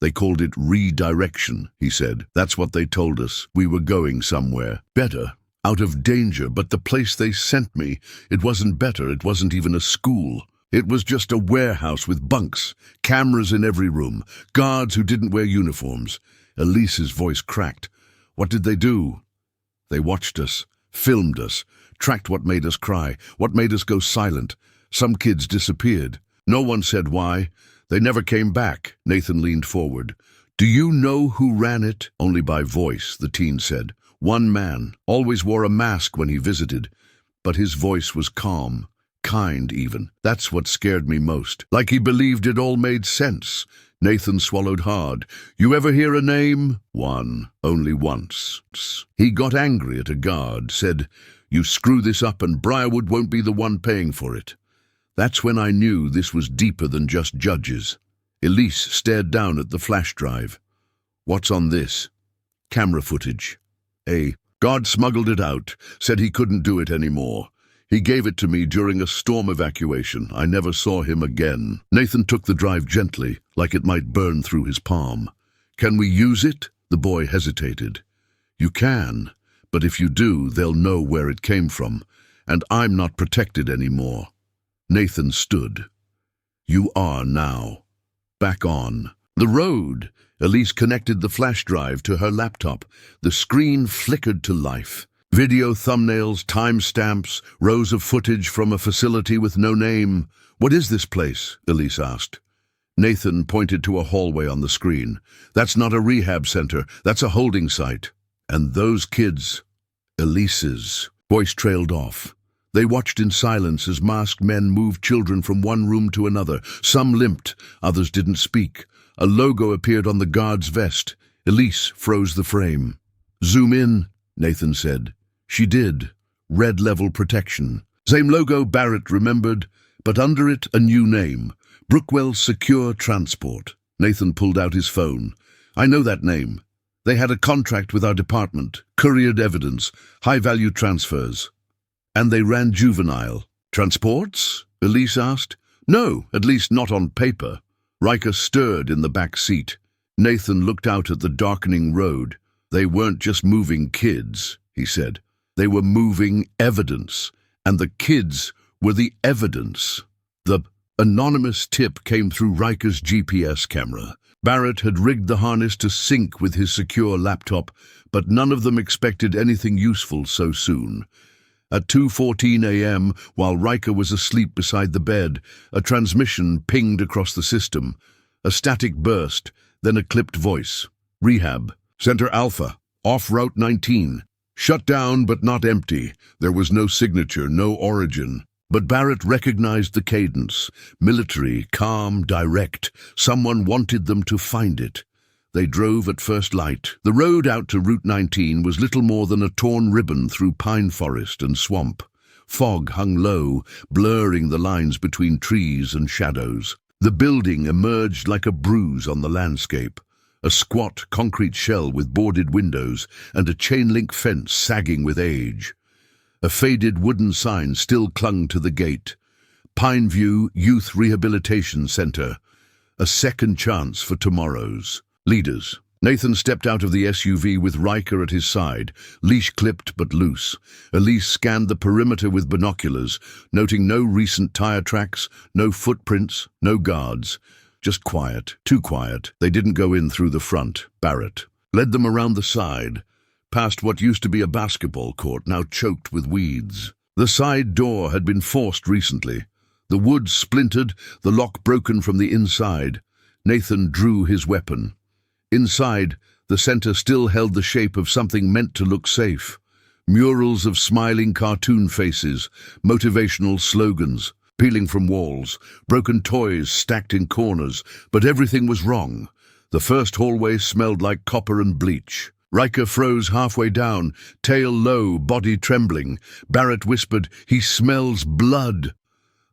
They called it redirection, he said. That's what they told us. We were going somewhere. Better. Out of danger. But the place they sent me, it wasn't better. It wasn't even a school. It was just a warehouse with bunks, cameras in every room, guards who didn't wear uniforms. Elise's voice cracked. What did they do? They watched us, filmed us, tracked what made us cry, what made us go silent. Some kids disappeared. No one said why. They never came back. Nathan leaned forward. Do you know who ran it? Only by voice, the teen said. One man, always wore a mask when he visited, but his voice was calm. Kind, even. That's what scared me most. Like he believed it all made sense. Nathan swallowed hard. You ever hear a name? One. Only once. He got angry at a guard, said, You screw this up and Briarwood won't be the one paying for it. That's when I knew this was deeper than just judges. Elise stared down at the flash drive. What's on this? Camera footage. A guard smuggled it out, said he couldn't do it anymore. He gave it to me during a storm evacuation. I never saw him again. Nathan took the drive gently, like it might burn through his palm. Can we use it? The boy hesitated. You can, but if you do, they'll know where it came from, and I'm not protected anymore. Nathan stood. You are now. back on. The road. Elise connected the flash drive to her laptop. The screen flickered to life. Video thumbnails, timestamps, rows of footage from a facility with no name. "What is this place?" Elise asked. Nathan pointed to a hallway on the screen. "That's not a rehab center. That's a holding site." "And those kids?" Elise's voice trailed off. They watched in silence as masked men moved children from one room to another. Some limped, others didn't speak. A logo appeared on the guard's vest. Elise froze the frame. "Zoom in," Nathan said. She did. Red level protection. Same logo, Barrett remembered, but under it a new name. Brookwell Secure Transport. Nathan pulled out his phone. "I know that name. They had a contract with our department, couriered evidence, high-value transfers. And they ran juvenile. Transports?" Elise asked. "No, at least not on paper." Ryker stirred in the back seat. Nathan looked out at the darkening road. "They weren't just moving kids," he said. "They were moving evidence, and the kids were the evidence." The anonymous tip came through Ryker's GPS camera. Barrett had rigged the harness to sync with his secure laptop, but none of them expected anything useful so soon. At 2:14 a.m., while Ryker was asleep beside the bed, a transmission pinged across the system. A static burst, then a clipped voice. "Rehab. Center Alpha. Off Route 19. Shut down but not empty. There was no signature, no origin." But Barrett recognized the cadence. Military, calm, direct. Someone wanted them to find it. They drove at first light. The road out to Route 19 was little more than a torn ribbon through pine forest and swamp. Fog hung low, blurring the lines between trees and shadows. The building emerged like a bruise on the landscape. A squat concrete shell with boarded windows and a chain-link fence sagging with age. A faded wooden sign still clung to the gate. Pineview Youth Rehabilitation Center. A second chance for tomorrows. Leaders. Nathan stepped out of the SUV with Ryker at his side, leash clipped but loose. Elise scanned the perimeter with binoculars, noting no recent tire tracks, no footprints, no guards. Just quiet, too quiet. They didn't go in through the front. Barrett led them around the side, past what used to be a basketball court, now choked with weeds. The side door had been forced recently. The wood splintered, the lock broken from the inside. Nathan drew his weapon. Inside, the center still held the shape of something meant to look safe. Murals of smiling cartoon faces, motivational slogans, peeling from walls, broken toys stacked in corners, but everything was wrong. The first hallway smelled like copper and bleach. Ryker froze halfway down, tail low, body trembling. Barrett whispered, "He smells blood."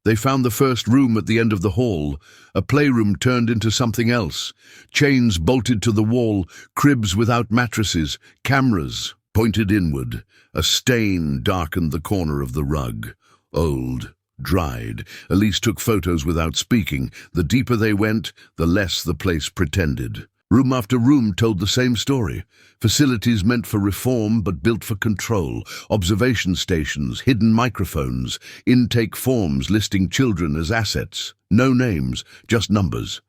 They found the first room at the end of the hall. A playroom turned into something else. Chains bolted to the wall, cribs without mattresses, cameras pointed inward. A stain darkened the corner of the rug. Old, dried. Elise took photos without speaking. The deeper they went, the less the place pretended. Room after room told the same story. Facilities meant for reform but built for control. Observation stations, hidden microphones, intake forms listing children as assets. No names, just numbers.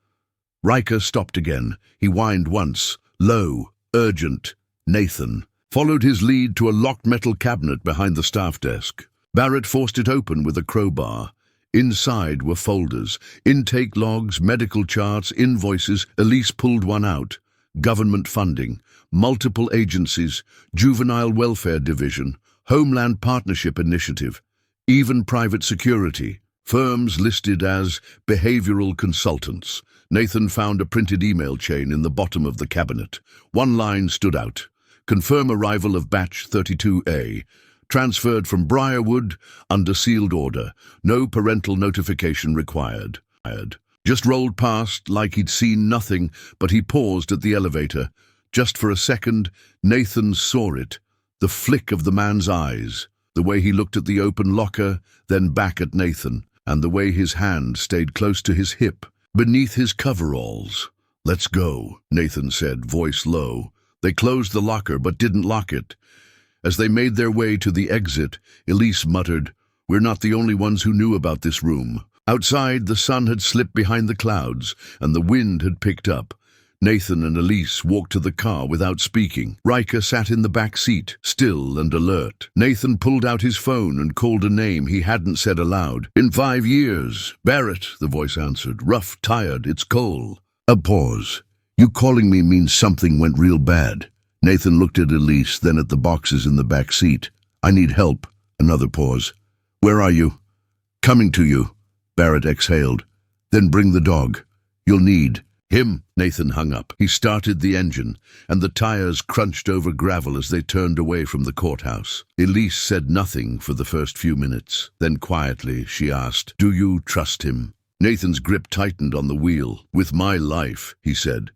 Ryker stopped again. He whined once. Low, urgent. Nathan followed his lead to a locked metal cabinet behind the staff desk. Barrett forced it open with a crowbar. Inside were folders, intake logs, medical charts, invoices. Elise pulled one out. Government funding, multiple agencies, Juvenile Welfare Division, Homeland Partnership Initiative, even private security. Firms listed as behavioral consultants. Nathan found a printed email chain in the bottom of the cabinet. One line stood out. Confirm arrival of batch 32A. Transferred from Briarwood under sealed order. No parental notification required. Just rolled past like he'd seen nothing, but he paused at the elevator. Just for a second, Nathan saw it. The flick of the man's eyes. The way he looked at the open locker, then back at Nathan. And the way his hand stayed close to his hip, beneath his coveralls. "Let's go," Nathan said, voice low. They closed the locker but didn't lock it. As they made their way to the exit, Elise muttered, "We're not the only ones who knew about this room. Outside, the sun had slipped behind the clouds, and the wind had picked up. Nathan and Elise walked to the car without speaking. Ryker sat in the back seat, still and alert. Nathan pulled out his phone and called a name he hadn't said aloud. "In 5 years. Barrett," the voice answered. "Rough, tired, it's Cole." A pause. "You calling me means something went real bad." Nathan looked at Elise, then at the boxes in the back seat. "I need help." Another pause. "Where are you?" "Coming to you." Barrett exhaled. "Then bring the dog. You'll need him." Nathan hung up. He started the engine, and the tires crunched over gravel as they turned away from the courthouse. Elise said nothing for the first few minutes. Then quietly she asked, "Do you trust him?" Nathan's grip tightened on the wheel. "With my life," he said.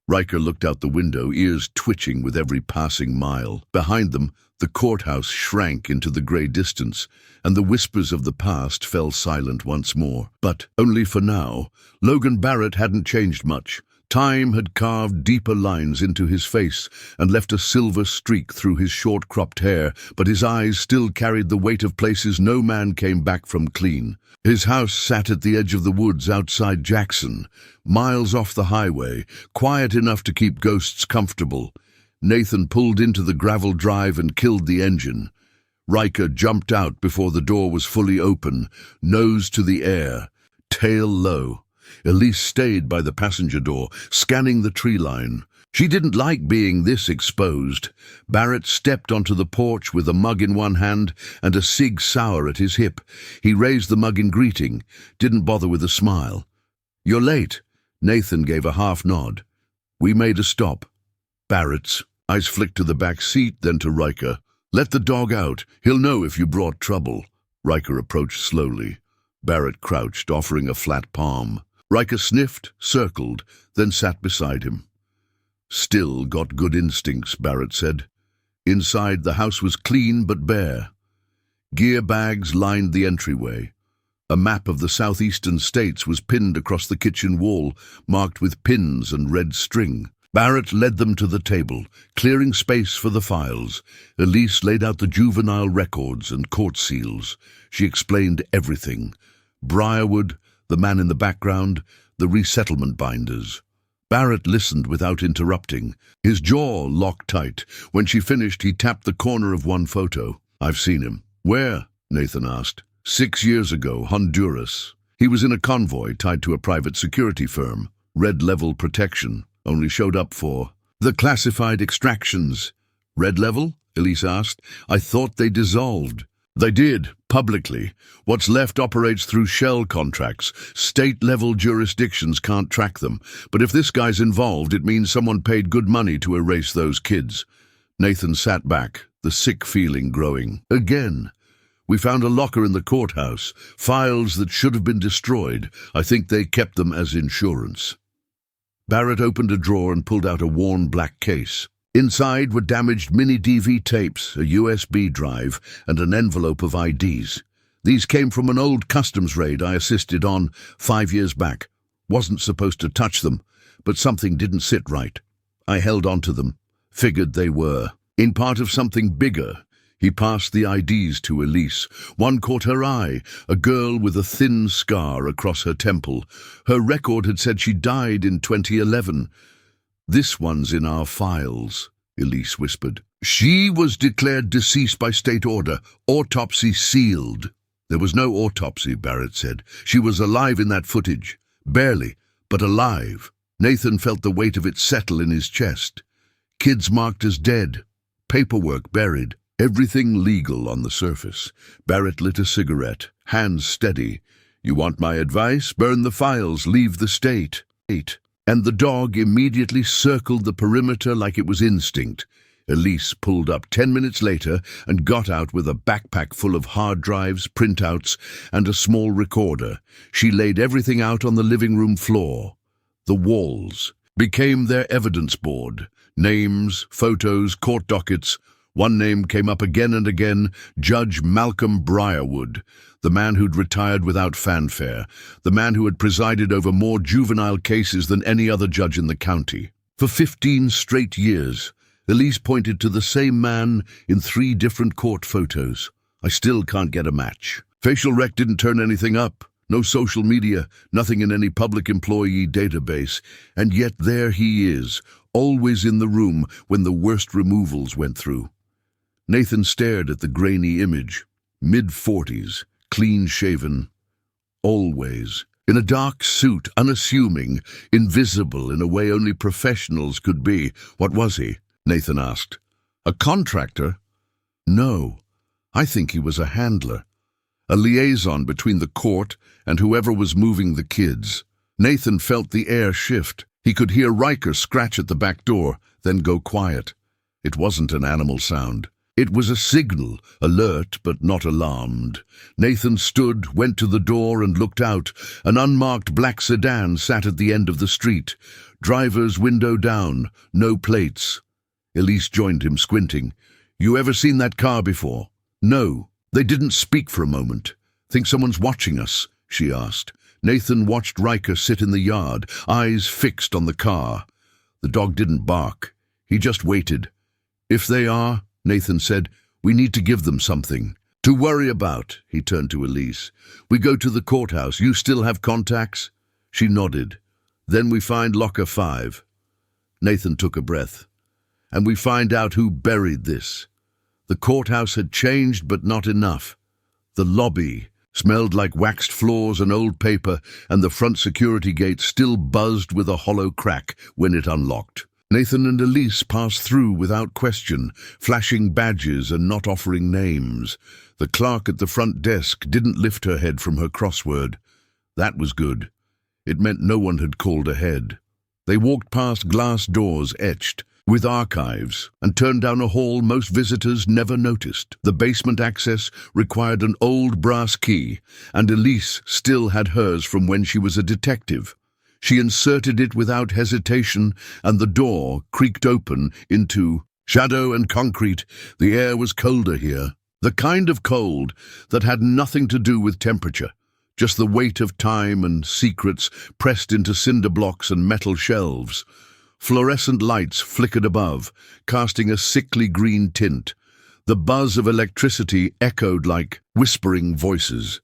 Ryker looked out the window, ears twitching with every passing mile. Behind them, the courthouse shrank into the grey distance, and the whispers of the past fell silent once more. But, only for now, Logan Barrett hadn't changed much. Time had carved deeper lines into his face and left a silver streak through his short-cropped hair, but his eyes still carried the weight of places no man came back from clean. His house sat at the edge of the woods outside Jackson, miles off the highway, quiet enough to keep ghosts comfortable. Nathan pulled into the gravel drive and killed the engine. Ryker jumped out before the door was fully open, nose to the air, tail low. Elise stayed by the passenger door, scanning the tree line. She didn't like being this exposed. Barrett stepped onto the porch with a mug in one hand and a cig sour at his hip. He raised the mug in greeting, didn't bother with a smile. "You're late." Nathan gave a half nod. "We made a stop." Barrett's eyes flicked to the back seat, then to Ryker. "Let the dog out. He'll know if you brought trouble." Ryker approached slowly. Barrett crouched, offering a flat palm. Ryker sniffed, circled, then sat beside him. "Still got good instincts," Barrett said. Inside, the house was clean but bare. Gear bags lined the entryway. A map of the southeastern states was pinned across the kitchen wall, marked with pins and red string. Barrett led them to the table, clearing space for the files. Elise laid out the juvenile records and court seals. She explained everything. Briarwood, the man in the background, the resettlement binders. Barrett listened without interrupting, his jaw locked tight. When she finished, he tapped the corner of one photo. "I've seen him." "Where?" Nathan asked. 6 years ago, Honduras. He was in a convoy tied to a private security firm. Red-level protection. Only showed up for the classified extractions." "Red level?" Elise asked. "I thought they dissolved." "They did, publicly. What's left operates through shell contracts. State-level jurisdictions can't track them. But if this guy's involved, it means someone paid good money to erase those kids." Nathan sat back, the sick feeling growing. "Again. We found a locker in the courthouse. Files that should have been destroyed. I think they kept them as insurance." Barrett opened a drawer and pulled out a worn black case. Inside were damaged mini-DV tapes, a USB drive, and an envelope of IDs. These came from an old customs raid I assisted on 5 years back. Wasn't supposed to touch them, but something didn't sit right. I held on to them, figured they were in part of something bigger. He passed the IDs to Elise. One caught her eye, a girl with a thin scar across her temple. Her record had said she died in 2011. "This one's in our files," Elise whispered. "She was declared deceased by state order, autopsy sealed." "There was no autopsy," Barrett said. "She was alive in that footage. Barely, but alive." Nathan felt the weight of it settle in his chest. Kids marked as dead. Paperwork buried. Everything legal on the surface. Barrett lit a cigarette, hands steady. "You want my advice? Burn the files, leave the state." And the dog immediately circled the perimeter like it was instinct. Elise pulled up 10 minutes later and got out with a backpack full of hard drives, printouts, and a small recorder. She laid everything out on the living room floor. The walls became their evidence board. Names, photos, court dockets. One name came up again and again, Judge Malcolm Briarwood, the man who'd retired without fanfare, the man who had presided over more juvenile cases than any other judge in the county. For 15 straight years, Elise pointed to the same man in 3 different court photos. "I still can't get a match. Facial rec didn't turn anything up. No social media, nothing in any public employee database, and yet there he is, always in the room when the worst removals went through. Nathan stared at the grainy image, mid-40s, clean-shaven, always. In a dark suit, unassuming, invisible in a way only professionals could be. What was he? Nathan asked. A contractor? No, I think he was a handler. A liaison between the court and whoever was moving the kids. Nathan felt the air shift. He could hear Ryker scratch at the back door, then go quiet. It wasn't an animal sound. It was a signal, alert but not alarmed. Nathan stood, went to the door and looked out. An unmarked black sedan sat at the end of the street. Driver's window down, no plates. Elise joined him, squinting. You ever seen that car before? No. They didn't speak for a moment. Think someone's watching us? She asked. Nathan watched Ryker sit in the yard, eyes fixed on the car. The dog didn't bark. He just waited. If they are, Nathan said, we need to give them something. To worry about, he turned to Elise. We go to the courthouse. You still have contacts? She nodded. Then we find locker 5. Nathan took a breath. And we find out who buried this. The courthouse had changed, but not enough. The lobby smelled like waxed floors and old paper, and the front security gate still buzzed with a hollow crack when it unlocked. Nathan and Elise passed through without question, flashing badges and not offering names. The clerk at the front desk didn't lift her head from her crossword. That was good. It meant no one had called ahead. They walked past glass doors etched with archives and turned down a hall most visitors never noticed. The basement access required an old brass key, and Elise still had hers from when she was a detective. She inserted it without hesitation, and the door creaked open into shadow and concrete. The air was colder here, the kind of cold that had nothing to do with temperature, just the weight of time and secrets pressed into cinder blocks and metal shelves. Fluorescent lights flickered above, casting a sickly green tint. The buzz of electricity echoed like whispering voices.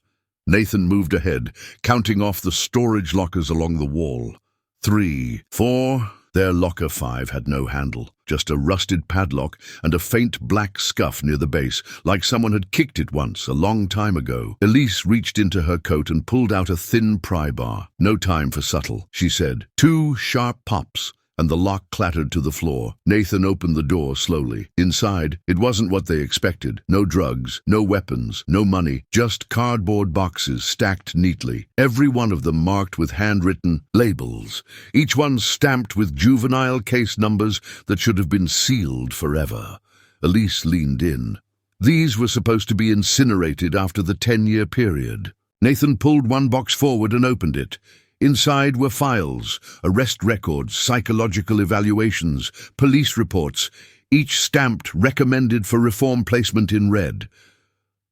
Nathan moved ahead, counting off the storage lockers along the wall. 3, 4. Their locker 5 had no handle, just a rusted padlock and a faint black scuff near the base, like someone had kicked it once, a long time ago. Elise reached into her coat and pulled out a thin pry bar. No time for subtle, she said. 2 sharp pops, and the lock clattered to the floor. Nathan opened the door slowly. Inside, it wasn't what they expected. No drugs, no weapons, no money, just cardboard boxes stacked neatly, every one of them marked with handwritten labels, each one stamped with juvenile case numbers that should have been sealed forever. Elise leaned in. These were supposed to be incinerated after the 10-year period. Nathan pulled one box forward and opened it. Inside were files, arrest records, psychological evaluations, police reports, each stamped recommended for reform placement in red.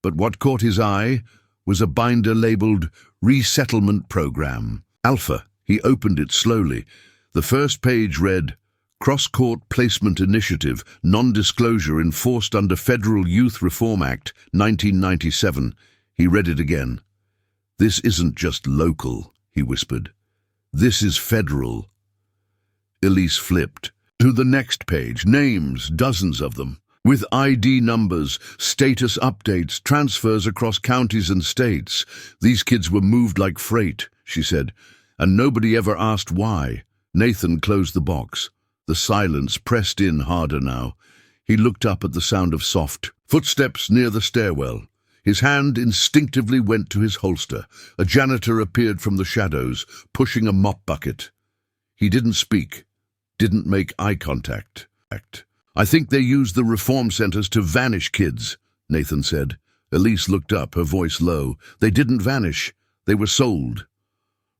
But what caught his eye was a binder labeled Resettlement Program. Alpha. He opened it slowly. The first page read, Cross-Court Placement Initiative, Non-Disclosure Enforced Under Federal Youth Reform Act, 1997. He read it again. This isn't just local, he whispered. This is federal. Elise flipped to the next page, names, dozens of them, with ID numbers, status updates, transfers across counties and states. These kids were moved like freight, she said, and nobody ever asked why. Nathan closed the box. The silence pressed in harder now. He looked up at the sound of soft footsteps near the stairwell. His hand instinctively went to his holster. A janitor appeared from the shadows, pushing a mop bucket. He didn't speak, didn't make eye contact. I think they use the reform centers to vanish kids, Nathan said. Elise looked up, her voice low. They didn't vanish. They were sold.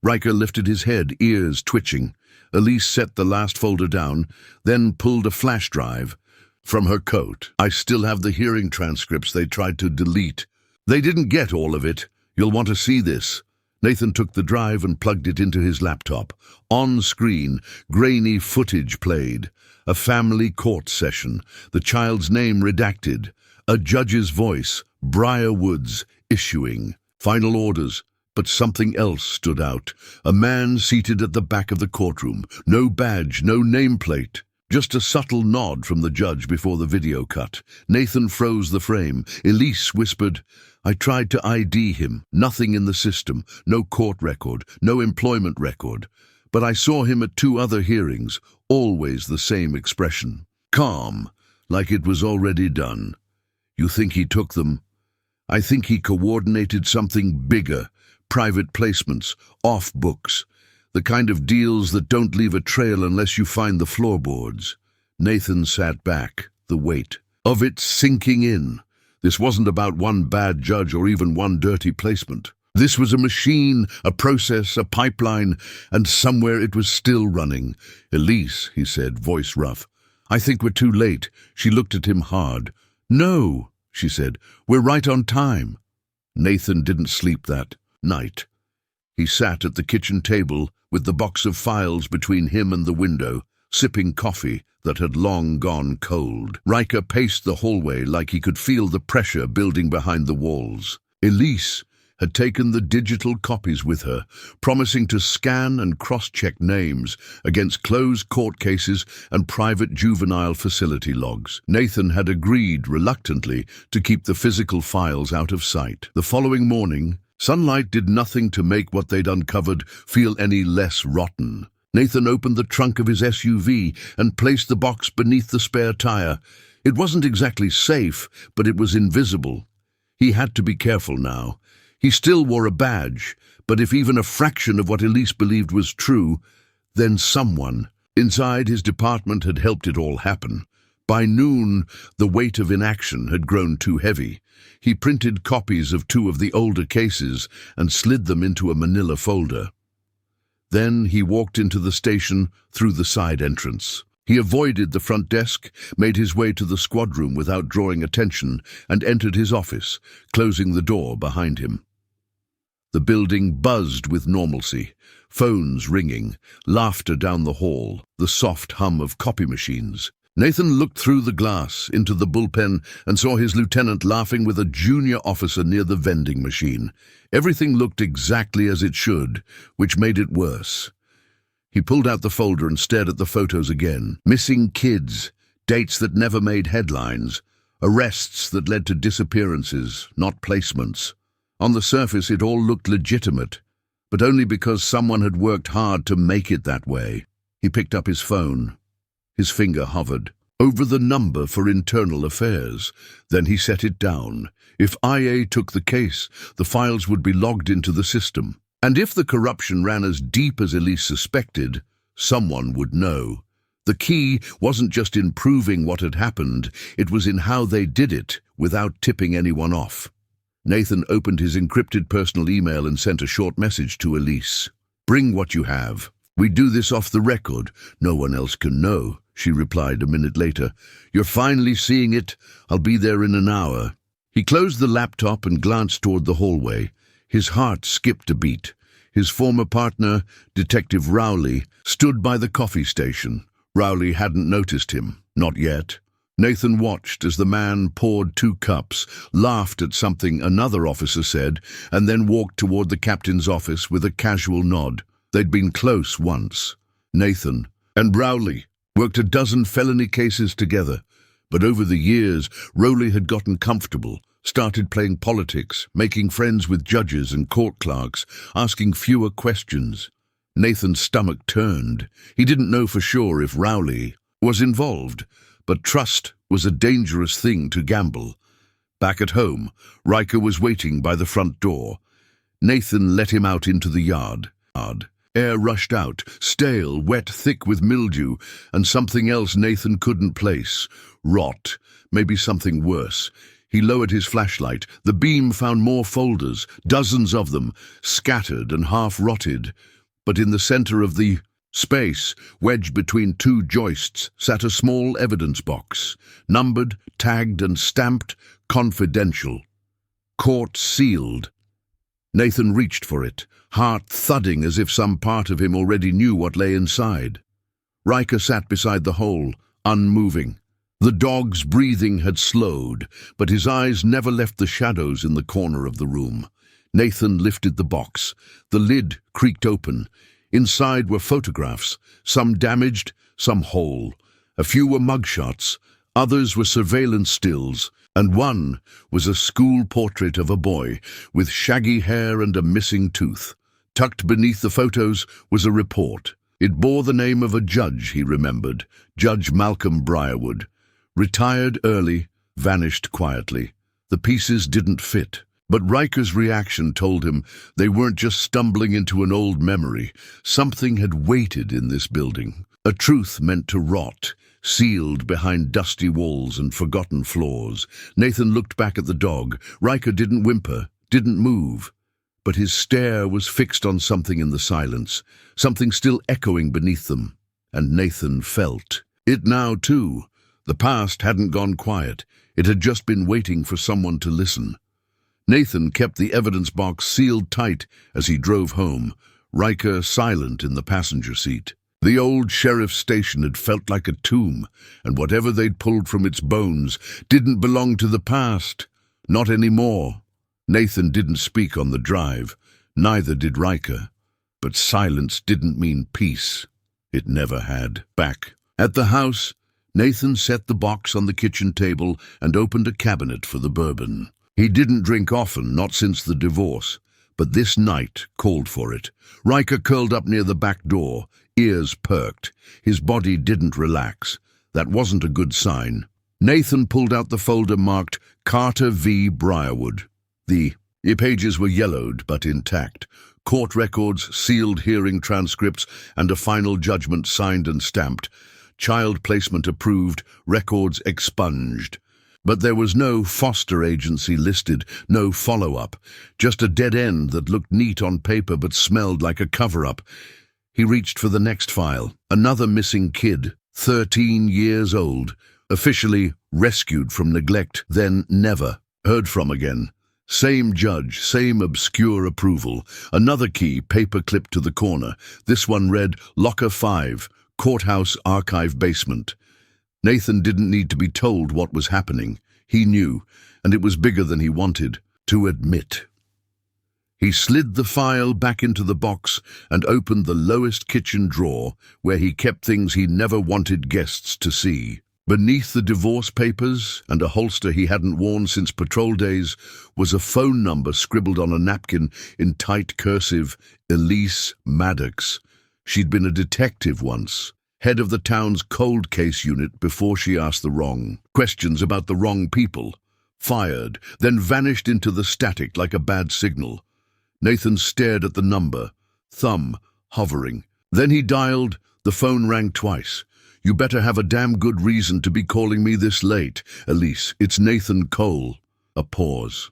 Ryker lifted his head, ears twitching. Elise set the last folder down, then pulled a flash drive from her coat. I still have the hearing transcripts they tried to delete. They didn't get all of it. You'll want to see this. Nathan took the drive and plugged it into his laptop. On screen, grainy footage played. A family court session. The child's name redacted. A judge's voice, Briar Woods, issuing. Final orders. But something else stood out. A man seated at the back of the courtroom. No badge, no nameplate. Just a subtle nod from the judge before the video cut. Nathan froze the frame. Elise whispered, "I tried to ID him. Nothing in the system. No court record. No employment record. But I saw him at 2 other hearings. Always the same expression. Calm, like it was already done. You think he took them? I think he coordinated something bigger. Private placements, off books. The kind of deals that don't leave a trail unless you find the floorboards." Nathan sat back, the weight of it sinking in. This wasn't about one bad judge or even one dirty placement. This was a machine, a process, a pipeline, and somewhere it was still running. "Elise," he said, voice rough, "I think we're too late." She looked at him hard. "No," she said, "we're right on time." Nathan didn't sleep that night. He sat at the kitchen table with the box of files between him and the window, sipping coffee that had long gone cold. Ryker paced the hallway like he could feel the pressure building behind the walls. Elise had taken the digital copies with her, promising to scan and cross-check names against closed court cases and private juvenile facility logs. Nathan had agreed, reluctantly, to keep the physical files out of sight. The following morning, sunlight did nothing to make what they'd uncovered feel any less rotten. Nathan opened the trunk of his SUV and placed the box beneath the spare tire. It wasn't exactly safe, but it was invisible. He had to be careful now. He still wore a badge, but if even a fraction of what Elise believed was true, then someone inside his department had helped it all happen. By noon, the weight of inaction had grown too heavy. He printed copies of 2 of the older cases and slid them into a manila folder. Then he walked into the station through the side entrance. He avoided the front desk, made his way to the squad room without drawing attention, and entered his office, closing the door behind him. The building buzzed with normalcy, phones ringing, laughter down the hall, the soft hum of copy machines. Nathan looked through the glass into the bullpen and saw his lieutenant laughing with a junior officer near the vending machine. Everything looked exactly as it should, which made it worse. He pulled out the folder and stared at the photos again. Missing kids, dates that never made headlines, arrests that led to disappearances, not placements. On the surface, it all looked legitimate, but only because someone had worked hard to make it that way. He picked up his phone. His finger hovered over the number for internal affairs. Then he set it down. If IA took the case, the files would be logged into the system. And if the corruption ran as deep as Elise suspected, someone would know. The key wasn't just in proving what had happened, it was in how they did it without tipping anyone off. Nathan opened his encrypted personal email and sent a short message to Elise. "Bring what you have. We do this off the record. No one else can know," she replied a minute later. "You're finally seeing it. I'll be there in an hour." He closed the laptop and glanced toward the hallway. His heart skipped a beat. His former partner, Detective Rowley, stood by the coffee station. Rowley hadn't noticed him. Not yet. Nathan watched as the man poured 2 cups, laughed at something another officer said, and then walked toward the captain's office with a casual nod. They'd been close once. Nathan and Rowley worked a dozen felony cases together, but over the years, Rowley had gotten comfortable, started playing politics, making friends with judges and court clerks, asking fewer questions. Nathan's stomach turned. He didn't know for sure if Rowley was involved, but trust was a dangerous thing to gamble. Back at home, Ryker was waiting by the front door. Nathan let him out into the yard. Air rushed out, stale, wet, thick with mildew, and something else Nathan couldn't place. Rot, maybe something worse. He lowered his flashlight. The beam found more folders, dozens of them, scattered and half-rotted. But in the center of the space, wedged between 2 joists, sat a small evidence box, numbered, tagged and stamped, confidential. Court sealed. Nathan reached for it, heart thudding as if some part of him already knew what lay inside. Ryker sat beside the hole, unmoving. The dog's breathing had slowed, but his eyes never left the shadows in the corner of the room. Nathan lifted the box. The lid creaked open. Inside were photographs, some damaged, some whole. A few were mugshots, others were surveillance stills, and one was a school portrait of a boy with shaggy hair and a missing tooth. Tucked beneath the photos was a report. It bore the name of a judge he remembered, Judge Malcolm Briarwood. Retired early, vanished quietly. The pieces didn't fit. But Ryker's reaction told him they weren't just stumbling into an old memory. Something had waited in this building. A truth meant to rot, sealed behind dusty walls and forgotten floors. Nathan looked back at the dog. Ryker didn't whimper, didn't move. But his stare was fixed on something in the silence, something still echoing beneath them. And Nathan felt it now, too. The past hadn't gone quiet. It had just been waiting for someone to listen. Nathan kept the evidence box sealed tight as he drove home, Ryker silent in the passenger seat. The old sheriff's station had felt like a tomb, and whatever they'd pulled from its bones didn't belong to the past. Not anymore. Nathan didn't speak on the drive. Neither did Ryker. But silence didn't mean peace. It never had. Back at the house, Nathan set the box on the kitchen table and opened a cabinet for the bourbon. He didn't drink often, not since the divorce, but this night called for it. Ryker curled up near the back door, ears perked. His body didn't relax. That wasn't a good sign. Nathan pulled out the folder marked Carter v. Briarwood. The pages were yellowed but intact. Court records, sealed hearing transcripts, and a final judgment signed and stamped. Child placement approved, records expunged. But there was no foster agency listed, no follow-up, just a dead end that looked neat on paper but smelled like a cover-up. He reached for the next file, another missing kid, 13 years old, officially rescued from neglect, then never heard from again. Same judge, same obscure approval, another key paper-clipped to the corner. This one read, Locker 5, Courthouse Archive Basement. Nathan didn't need to be told what was happening. He knew, and it was bigger than he wanted to admit. He slid the file back into the box and opened the lowest kitchen drawer where he kept things he never wanted guests to see. Beneath the divorce papers and a holster he hadn't worn since patrol days was a phone number scribbled on a napkin in tight cursive, Elise Maddox. She'd been a detective once, head of the town's cold case unit before she asked the wrong questions about the wrong people. Fired, then vanished into the static like a bad signal. Nathan stared at the number, thumb hovering. Then he dialed. The phone rang twice. You better have a damn good reason to be calling me this late, Elise. It's Nathan Cole. A pause.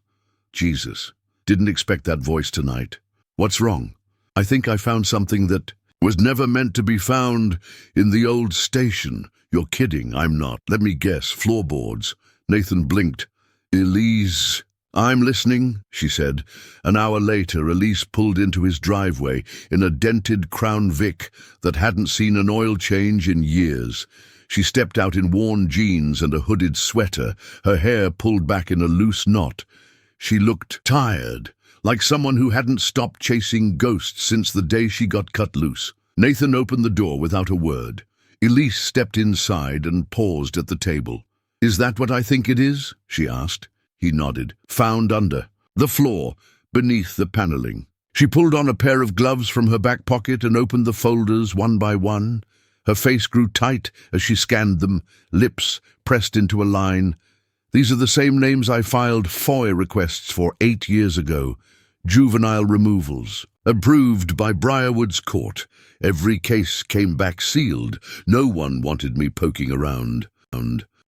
Jesus. Didn't expect that voice tonight. What's wrong? I think I found something that was never meant to be found in the old station. You're kidding, I'm not. Let me guess, floorboards. Nathan blinked. Elise. I'm listening, she said. An hour later, Elise pulled into his driveway in a dented Crown Vic that hadn't seen an oil change in years. She stepped out in worn jeans and a hooded sweater, her hair pulled back in a loose knot. She looked tired, like someone who hadn't stopped chasing ghosts since the day she got cut loose. Nathan opened the door without a word. Elise stepped inside and paused at the table. Is that what I think it is? She asked. He nodded. Found under the floor, beneath the paneling. She pulled on a pair of gloves from her back pocket and opened the folders one by one. Her face grew tight as she scanned them, lips pressed into a line. These are the same names I filed FOIA requests for 8 years ago. Juvenile removals. Approved by Briarwood's court. Every case came back sealed. No one wanted me poking around.